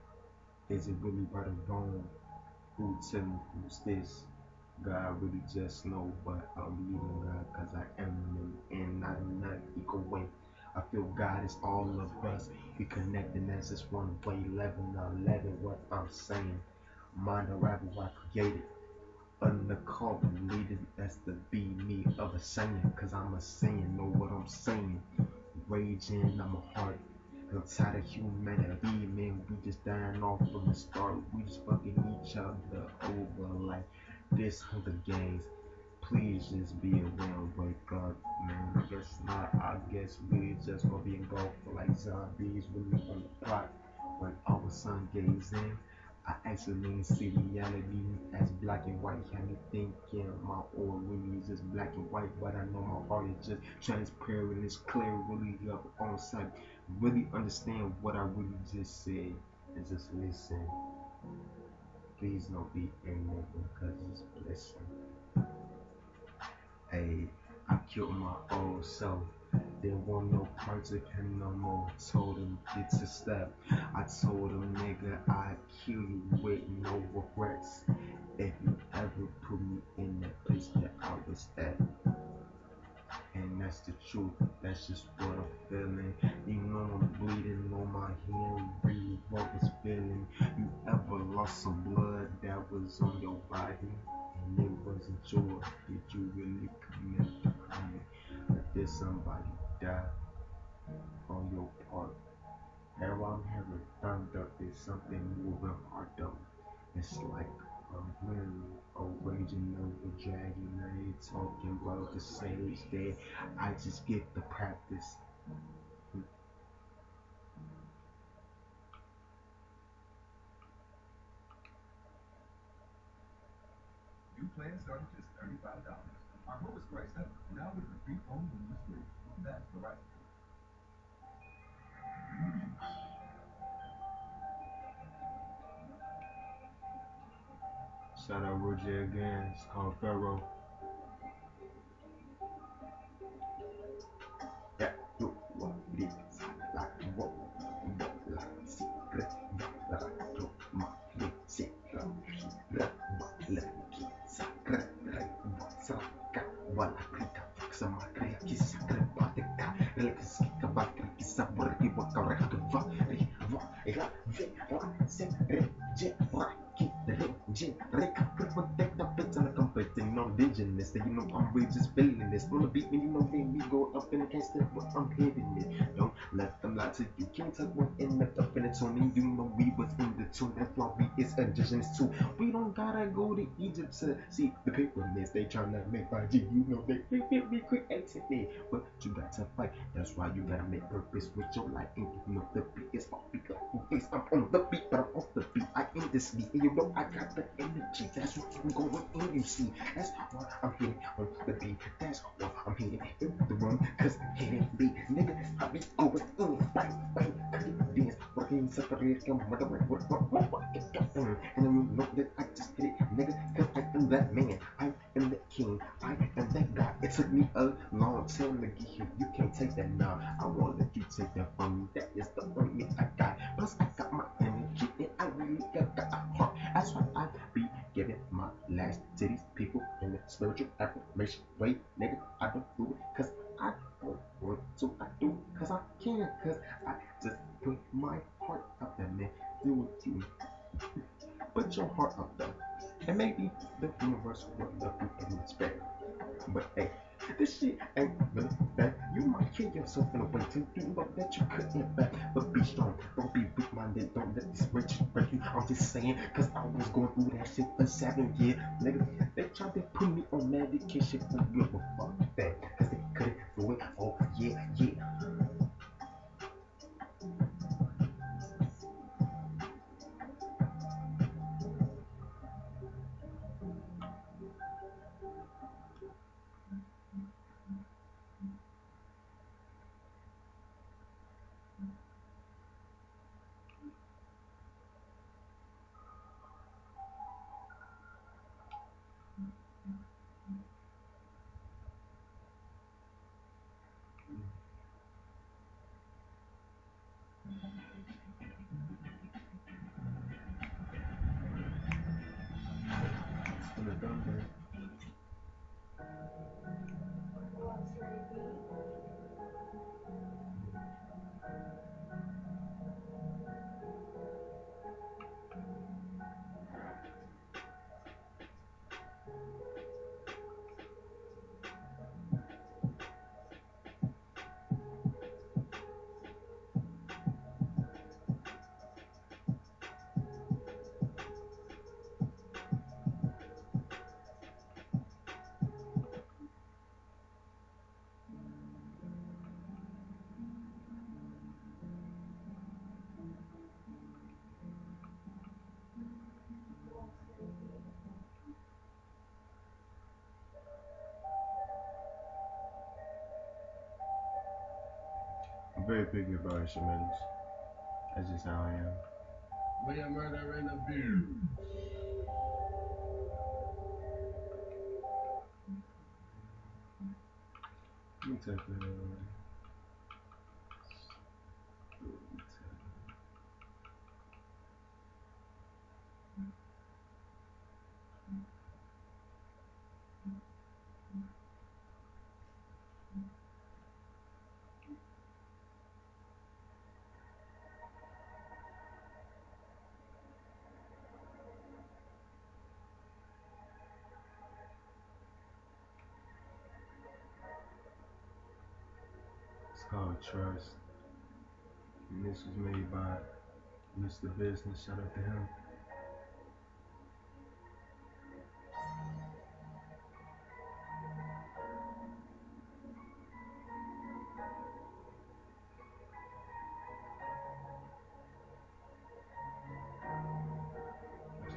Is it really right or wrong? Who tell me who's this? God really just know, but I believe in God because I am him and not feel God is all of us. We connecting as this one way, 11 what I'm saying. Mind a rapper I created. Undercover leading, that's the be me of a saying. Cause I'm a saying, know what I'm saying. Raging, I'm a heart. Outside of humanity, man, we just dying off from the start. We just fucking each other over like this Hunger Games. Please just be aware and wake up, man. I guess not. I guess we just gonna be engulfed like zombies really on the plot. When our sun gaze in, I actually see reality as black and white. Had me thinking my old really is just black and white, but I know my heart is just transparent. It's clear, really up on sight. Really understand what I really just said and just listen. Please don't be ignorant because it's blessing. Hey, I killed my old self. Didn't want no parts of him no more. Told him it's a step. I told him, nigga, I kill you with no regrets. If you ever put me in that place that I was at. And that's the truth. That's just what I'm feeling. You know I'm bleeding on my hand. Really what was feeling. You ever lost some blood that was on your body? And it wasn't yours. Did you really commit the crime? Or did somebody die on your part? Now I'm hearing thunder. There's something moving harder. It's like a wind, a raging over dragon. I ain't talking about the sage there. I just get the practice. New plans start at just $35. Our lowest price ever. Now with a free phone when you switch. That's the right. Shout out Roger again. It's called Pharaoh. Yeah, you what it is like what like secret like to my secret like secret saka wala kita sama kaya kisah kebatika relaks kebakar kisah beri wakar keva riva ya se je raki je reka protect the bits and the comforting non indigenous that you know I'm really just feeling this wanna beat me you know then we go up and can't step what I'm hitting it don't let them lie to you can't talk one end up in the tune and you know we was in the tune that's why we is indigenous too we don't gotta go to Egypt to see the pyramids they tryna make by G you know they be creatively but you got to fight that's why you gotta make purpose with your life and you know the beat is off beat like face I'm on the beat but I'm off the beat I in this beat and you know I got the energy that's what I'm going in you see that's why I'm hitting on the beat that's why I'm hitting in the room cause I'm hitting beat nigga I be going in bang bang dance working separate come what and you know that I just hit it nigga cause I am that man I am the king I am that guy it took me a long time to get here you can't take that now I won't let you take that from me that is the only I got plus I got my energy and I really got a heart that's why I be giving my last to these people in the spiritual affirmation way nigga I don't do it cause I don't want to I do it cause I can cause I just put my heart up there man do it you put your heart up there and maybe the universe will love you in respect but hey this shit ain't really bad. You might kill yourself in a way to you know that you couldn't back. But be strong, don't be weak minded, don't let this break you. I'm just saying, cause I was going through that shit for 7 years. Nigga, they tried to put me on medication for real, but fuck that. Cause they couldn't do it. Oh, yeah, yeah. It's gonna done, man. very picky about instrumentals. That's just how I am. We are murder in the beer. Let me take a It's called Trust. And this was made by Mr. Business. Shout out to him.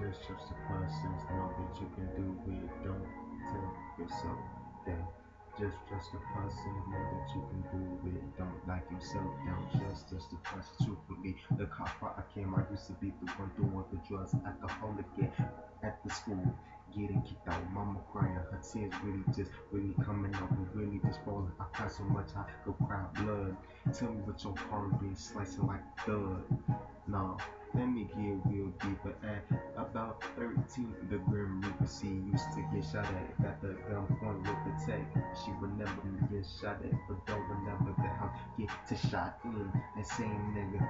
Just trust the process. Know that you can do it. Don't take yourself down. Just trust the process. Know that you can do it. Don't like yourself down. Just trust the process. Truthfully, the cop I came. I used to be the one doing the drugs. Alcoholic at the school. Getting kicked out, mama crying, her tears really coming out, but really just falling. I cry so much I could cry blood. Tell me what your heart is, slicing like thud. Nah, let me get real deeper. At about 13, the Grim Reaper C used to get shot at. Got the gun point with the tech. She remember me getting shot at, but don't remember that I get to shot in. That same nigga,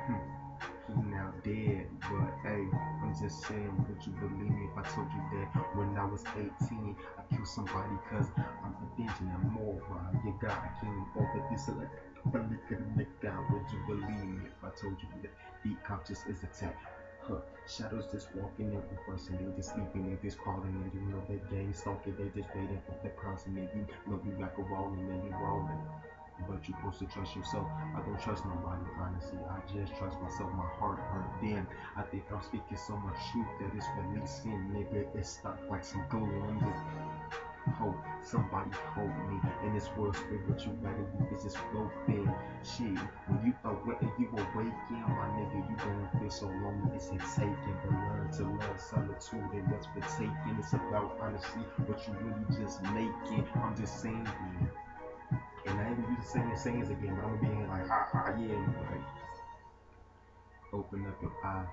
he now dead. But hey, I'm just saying, would you believe me if I told you that when I was 18, I killed somebody cause I'm avenging and more. You God, I can't even over this like really could make down. Would you believe me if I told you that deep conscious is attack? Huh. Shadows just walking in reverse and they just sleeping, they just crawling, and you know that gang stalking, they just waiting for the cross, and then you know you like a rolling and you rolling. But you're supposed to trust yourself. I don't trust nobody, honestly. I just trust myself. My heart hurt. Then I think I'm speaking so much truth that it's releasing, nigga. It's stuck like some glue. I'm just hope somebody hold me in this world. Spirituality is just broken. Shit, when you awake, you awaken, my nigga, you gon' feel so lonely. It's taken, but learn to love solitude and what's for taking. It's about honestly what you really just making. I'm just saying, and I ain't gonna be saying sayings again, but I'm gonna be like, ha, yeah, like, open up your eye,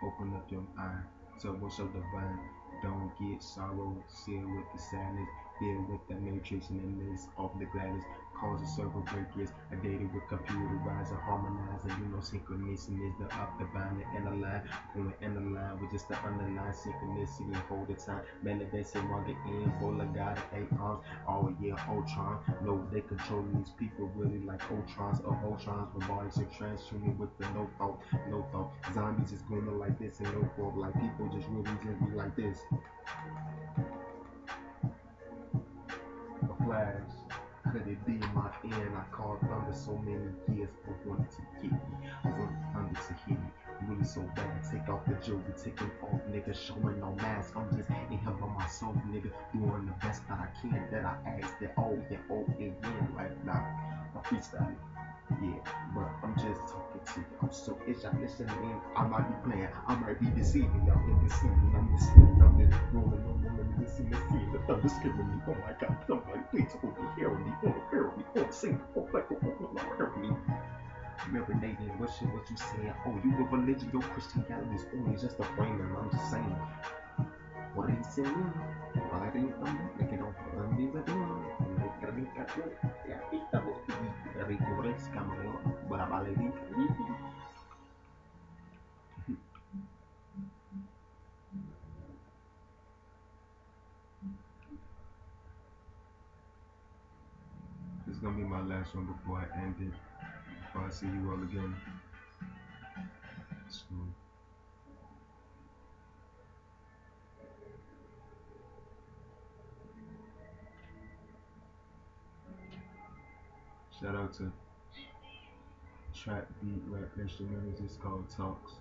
open up your eye. So what's so divine? Don't get sorrow, seal with the sadness, deal with the matrix and the midst of the gladness. Cause a circle breakers, I dated with computerized and harmonized, and you know synchronicity is the up, the bound, and the line, going in the line with just the underlying synchronicity and hold the time. Manifesting on the end, full of God, 8 arms. Oh yeah, Ultron. No, they controlling these people really like Ultrons or Ultrons, robotics and transhuman with the no thought, no thought. Zombies is going like this and no fault, like people just really just be like this. A flash. Could it be my end? I called thunder so many years. I wanted to get me. I wanted thunder to hit me. Really so bad. Take off the jewelry, taking off, nigga. Showing no mask. I'm just in here by myself, nigga. Doing the best that I can. That I asked that again. Like, nah, I'm freestyling. Yeah, but I'm just talking to you. I'm so itch. I'm listening in. I might be playing. I might be deceiving. Y'all in deceiving. I'm deceiving. I'm just rolling. Listening to see the thunder scaring me. Oh my God, somebody please hold me, hear me, hear me, sing, like, hear me. Marinating, what you saying? Oh, you a religion, your Christianity is only just a frame, and I'm just saying. What are you saying? Why do you come? Make it over me the door. Make it yeah, estamos ricos, cameo, para valer. This is gonna be my last one before I end it. Before I see you all again. So, shout out to trap beat rap instrumentals. It's called Talks.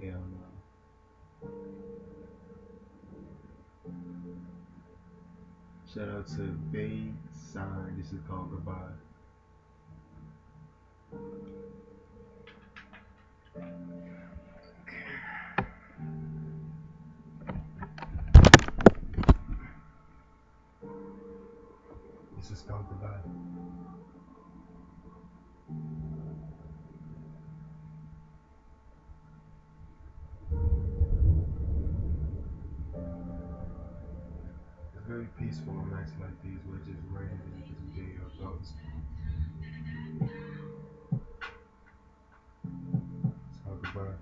Hell no. Shout out to Bay Sign. This is called Goodbye. This is called Goodbye. It's very peaceful on nights like these where it just rains and you can just get your thoughts. It's called Goodbye.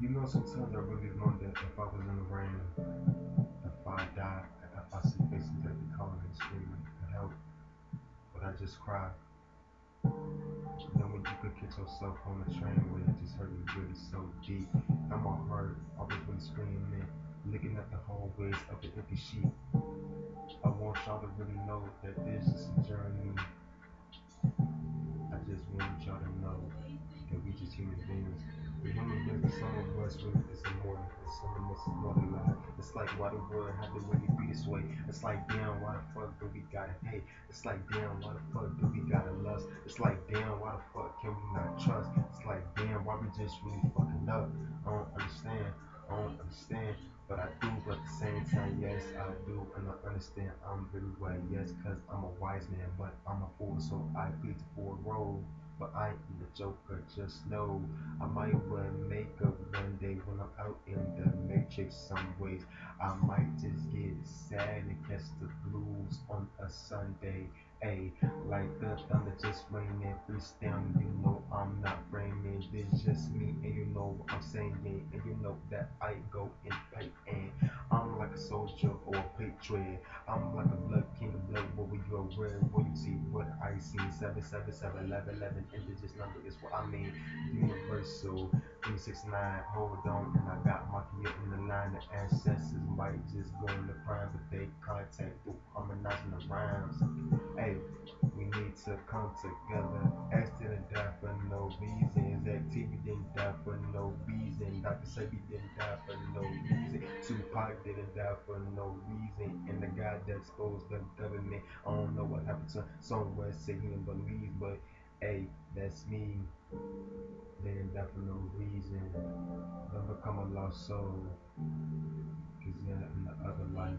You know, sometimes I really wonder if I was in the rain, if I died, if I see faces that be calling and screaming for help, but I just cry. You know when you could get yourself on a train where it just hurt me really so deep. And my heart, I was really screaming, looking at the hallways of the empty sheet. I want y'all to really know that this is a journey. I just want y'all to know that we just human beings. The human beings, and some of us really is immortal, and some of us is more than life. It's like why the world had to really be this way. It's like damn, why the fuck do we gotta hate? It's like damn, why the fuck do we gotta lust? It's like damn, why the fuck can we not trust? It's like damn, why we just really fucking up? I don't understand. I don't understand. But I do, but at the same time, yes, I do, and I understand I'm very right, yes, cause I'm a wise man, but I'm a fool, so I plead for a role. But I ain't the joker, just know I might wear makeup one day when I'm out in the matrix some ways. I might just get sad and catch the blues on a Sunday. Ayy, like the thunder just raining, freestyle, you know I'm not framing, this just me, and you know what I'm saying, and you know that I go in pain, and I'm like a soldier or a patriot, I'm like a blood king, blood warrior, you're where will you see what I see, 777 11 11, and this number is what I mean, universal, 369, hold on, and I got my key in the line, the ancestors might just go in the prime, but they contact through harmonizing the rhymes. Hey, we need to come together. X didn't die for no reason. Zach TV didn't die for no reason. Dr. Sebi didn't die for no reason. Tupac didn't die for no reason. And the guy that exposed the government, I don't know what happened to somewhere say he didn't believe, but hey, that's me. They didn't die for no reason. Don't become a lost soul. Cause yeah, in the other life.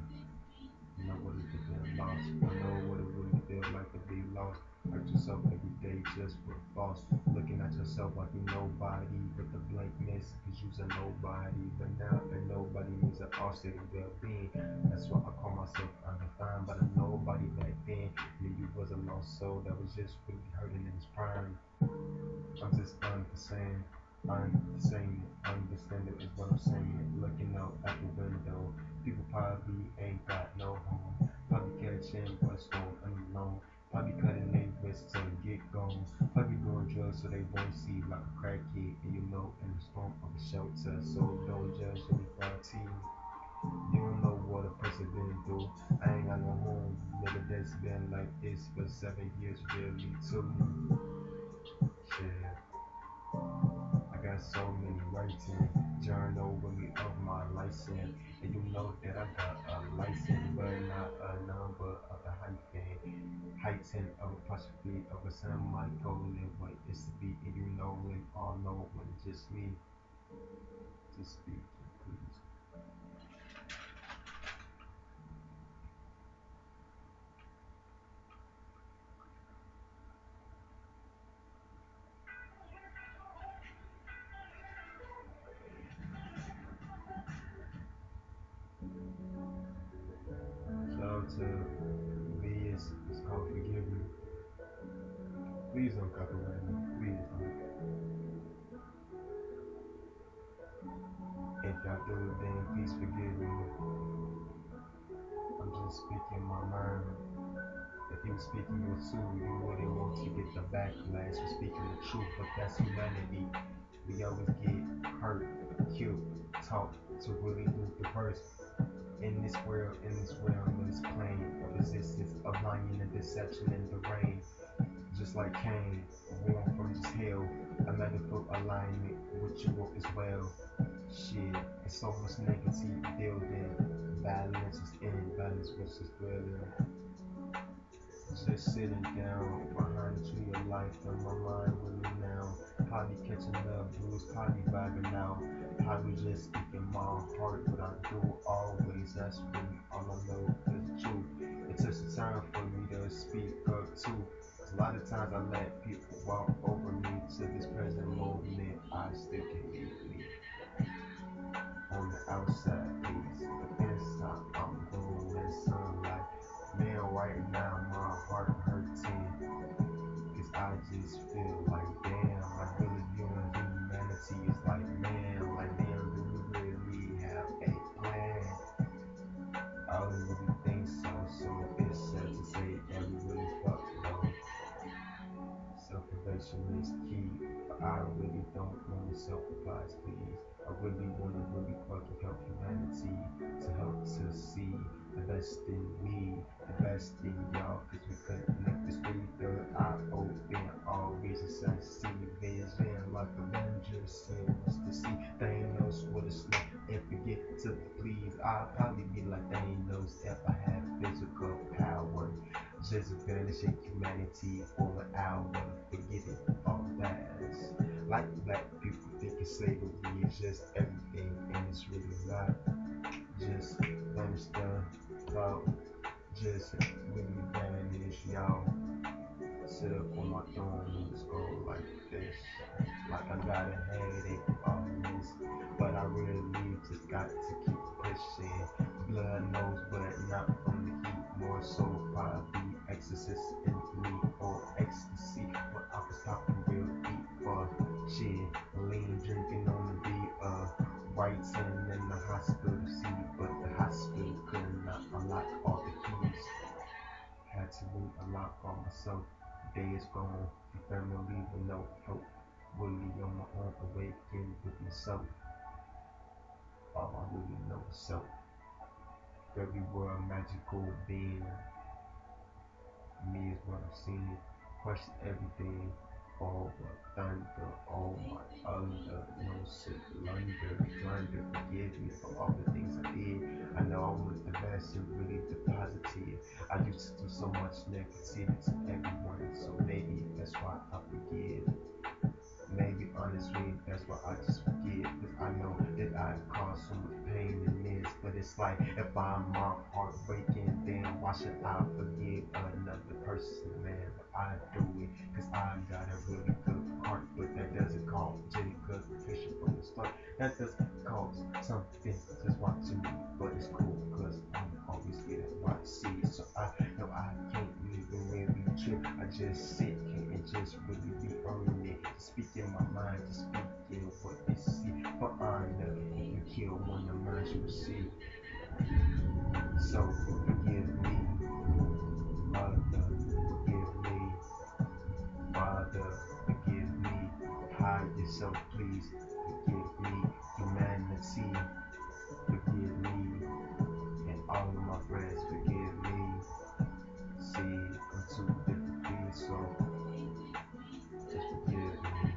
You know what it's been lost. I know what it really feels like to be lost. Hurt yourself every day just for false. Looking at yourself like you nobody with the blankness. Cause you's a nobody. But now that nobody means an offset of well-being. That's why I call myself undefined. But a nobody back then. Yeah, you was a lost soul that was just really hurting in his prime. I'm just understanding. Understanding is what I'm saying. Looking out at the window, people probably ain't got no home. Probably catching what's going alone. Probably cutting their wrists to get gone. Probably doing drugs so they won't see like a crackhead. And you know, in the storm of a shelter, so don't judge anybody. You don't know what a person been through. I ain't got no home, nigga. That's been like this for 7 years, really too. Shit. I got so many writing, journal with me of my license. And you know that I got a license, but not a number of the hyphen. Heighten of apostrophe of a semicolon, what it's to be. And you know when all know when it's just me to speak, please. Shout out to VS, it's called Forgive Me. Please don't copyright me. Please don't. If y'all do, then please forgive me. I'm just speaking my mind. If you speaking your truth, you wouldn't want to get the backlash for speaking the truth, but that's humanity. We always get hurt, killed, taught to really do the worst. In this world, in this realm, in this plane of resistance, of lying and deception in the rain. Just like Cain, born from this hell, a medical alignment with you as well. Shit, it's so much negativity building, balance is imbalance, which is dwelling. Just sitting down behind the tree of life in my mind with me now. Probably catching up blues, probably vibing out. Probably just speaking my heart, but I do always. That's really all I know is true. It takes the time for me to speak up too. 'Cause a lot of times I let people walk over me to this present moment. I still can be me on the outside, please. But inside, I'm glowing sunlight. Man, right now my heart hurting. Cause I just feel like damn, like really viewing humanity is like damn, do we really have a plan? I don't really think so, so it's sad to say that we really fucked though. Self-preservation is key, but I really don't want to self-advise, please. I really want to really fucking help humanity to help to see the best in me, the best in y'all, cause we connect this way, third eye open, all reasons I see vision like Avengers, wants to see Thanos with a snake and forget to please. I'll probably be like Thanos if I had physical power. Just vanishing humanity for an hour, forgetting all that. Like black people thinking slavery is just everything, and it's really not. Just vanish the thought, just really vanish, y'all. Sit up on my throne and just go like this. Like I got a headache on this, but I really just got to keep pushing. Blood knows, but not from the heat. More so probably exorcist in me or ecstasy. But I was talking real deep for shit. Lean drinking on the beat of writing in the hospital seat, but the hospital could not unlock all the keys. Had to unlock all myself. The day is gone, the family with no hope. Really on my own, awaken with myself. All I really know is self. Very world magical being. Me is what I'm seeing. Question everything. All but thunder, all my under, no sick, blunder, forgive me for all the things I did. I know I was the best and really the positive. I used to do so much negativity to everyone, so maybe that's why I forgive. Maybe honestly, that's why I just forgive. Cause I know that I caused so much pain in this. But it's like, if I'm my heart breaking, then why should I forgive another person, man? But I do it, cause I got a really good heart. But that doesn't cause J good fishing from the start. That doesn't cause something just watching me. But it's cool, cause I'm always getting what I see. So I know I can't even really trip. I just sit here and just really be earning it. Speaking my mind, just speaking what they see. For honor, you kill one of mine you see. So forgive me, mother, forgive me, father, forgive me. Hide yourself, please. Forgive me, humanity. Forgive me, and all of my friends, forgive me. See, I'm two different things, so just forgive me.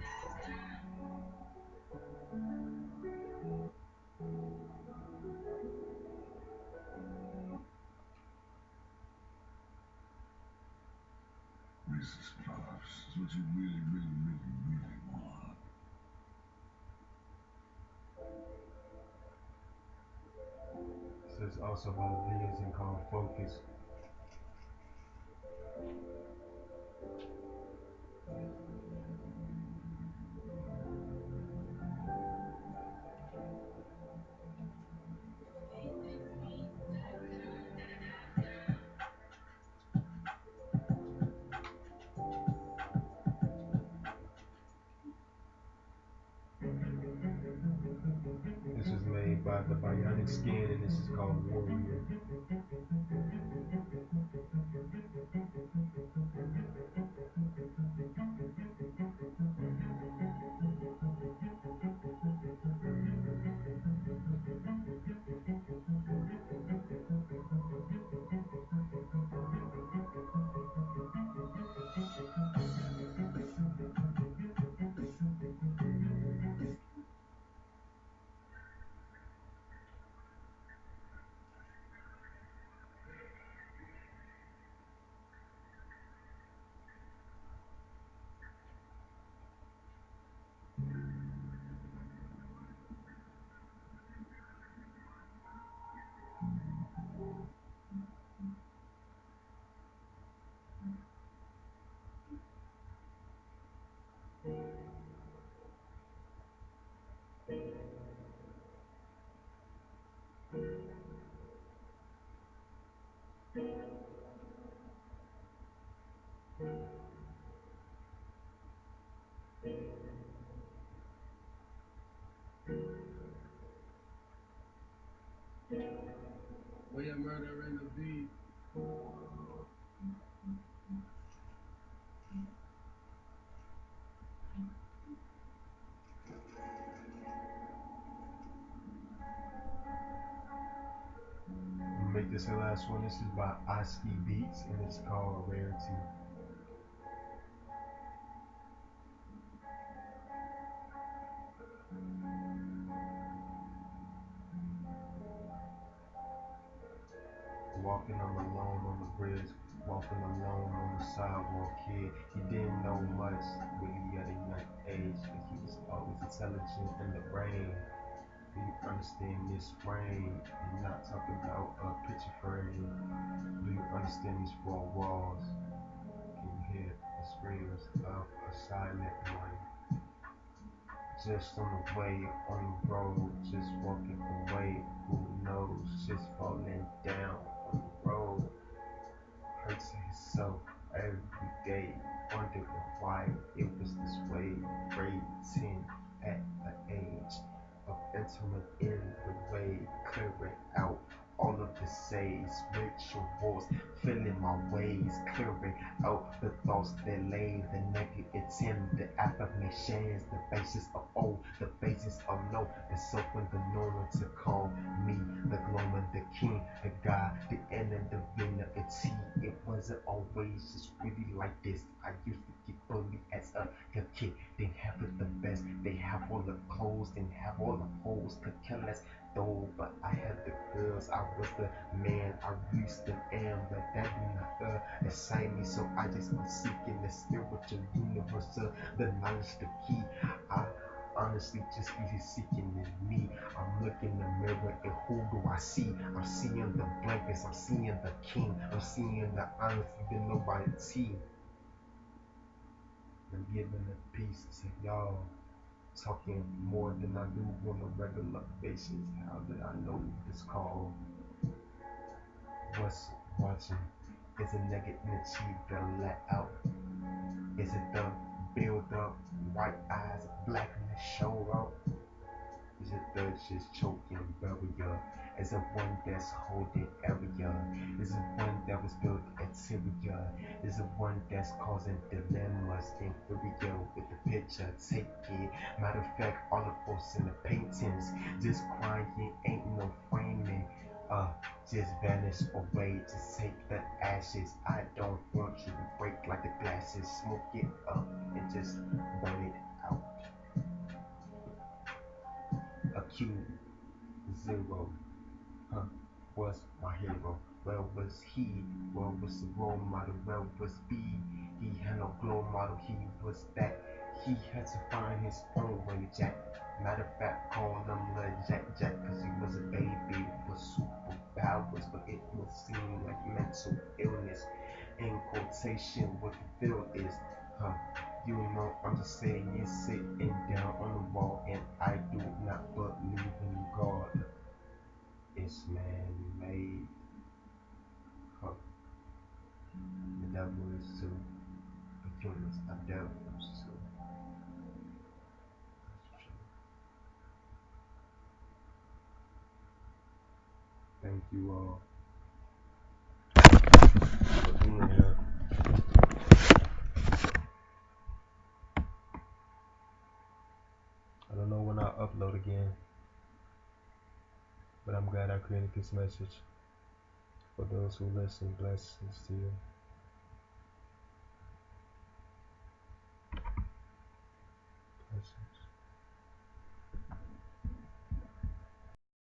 Mrs. Puffs, is what you really, really, really, really want. So it's also about videos and called Focus. This was made by the Bionic Skin, and this is called Warrior. We are murdering the beat. Make this the last one. This is by Oski Beats and it's called Rarity. Walking alone on the bridge, walking alone on the sidewalk, kid. He didn't know much really at a young age, but he was always intelligent in the brain. Do you understand this frame? You're not talking about a picture frame. Do you understand these four walls? Can you hear the screams of a silent one? Just on the way, on the road, just walking away. Who knows? Just falling down on the road. Hurts himself every day, wondering why it was this way. Grade 10 at the age of entering in the way, clearing out all of the says, rituals, filling my ways, clearing out the thoughts that lay, the negative, the affirmations, the basis of all, the basis of no, the self and the known to call me the glowman, the king, the God, the end and the divinity. It wasn't always just really like this. I used to get bullied as a kid. Didn't have it the best. They have all the clothes, didn't have all the hoes. Could care less though, but I had the girls. I was the man. I really still am, but that did not excite me. So I just be seeking the spiritual universe, the knowledge, the key. I honestly just be seeking in me. I'm looking in the mirror and who do I see? I'm seeing the blankets, I'm seeing the king, I'm seeing the honesty that nobody see. I'm giving a piece to y'all, talking more than I do on a regular basis. How did I know this call? What's watching? Is it negativity that let out? Is it the build up, white eyes, blackness show up? Is it the just choking barrier? Is it one that's holding area? Is it one that was built exterior? Is it one that's causing dilemmas inferior with the picture? Take it. Matter of fact, all of us in the paintings, just crying ain't no framing. Just vanish away, just take the ashes. I don't want you to break like the glasses, smoke it up and just burn it out. A cube, zero, was my hero. Where was he? Where was the role model? Where was B? He had no glow model, he was that. He had to find his own way, Jack. Matter of fact, call him the Jack Jack, cause he was a baby with superpowers, but it would seem like mental illness. In quotation, what the field is, huh? You know, I'm just saying, you're sitting down on the wall, and I do not believe in God. It's man-made. Huh. The devil is too. The humans are devils too. That's true. Thank you all for being here. I don't know when I'll upload again, but I'm glad I created this message. For those who listen, blessings to you.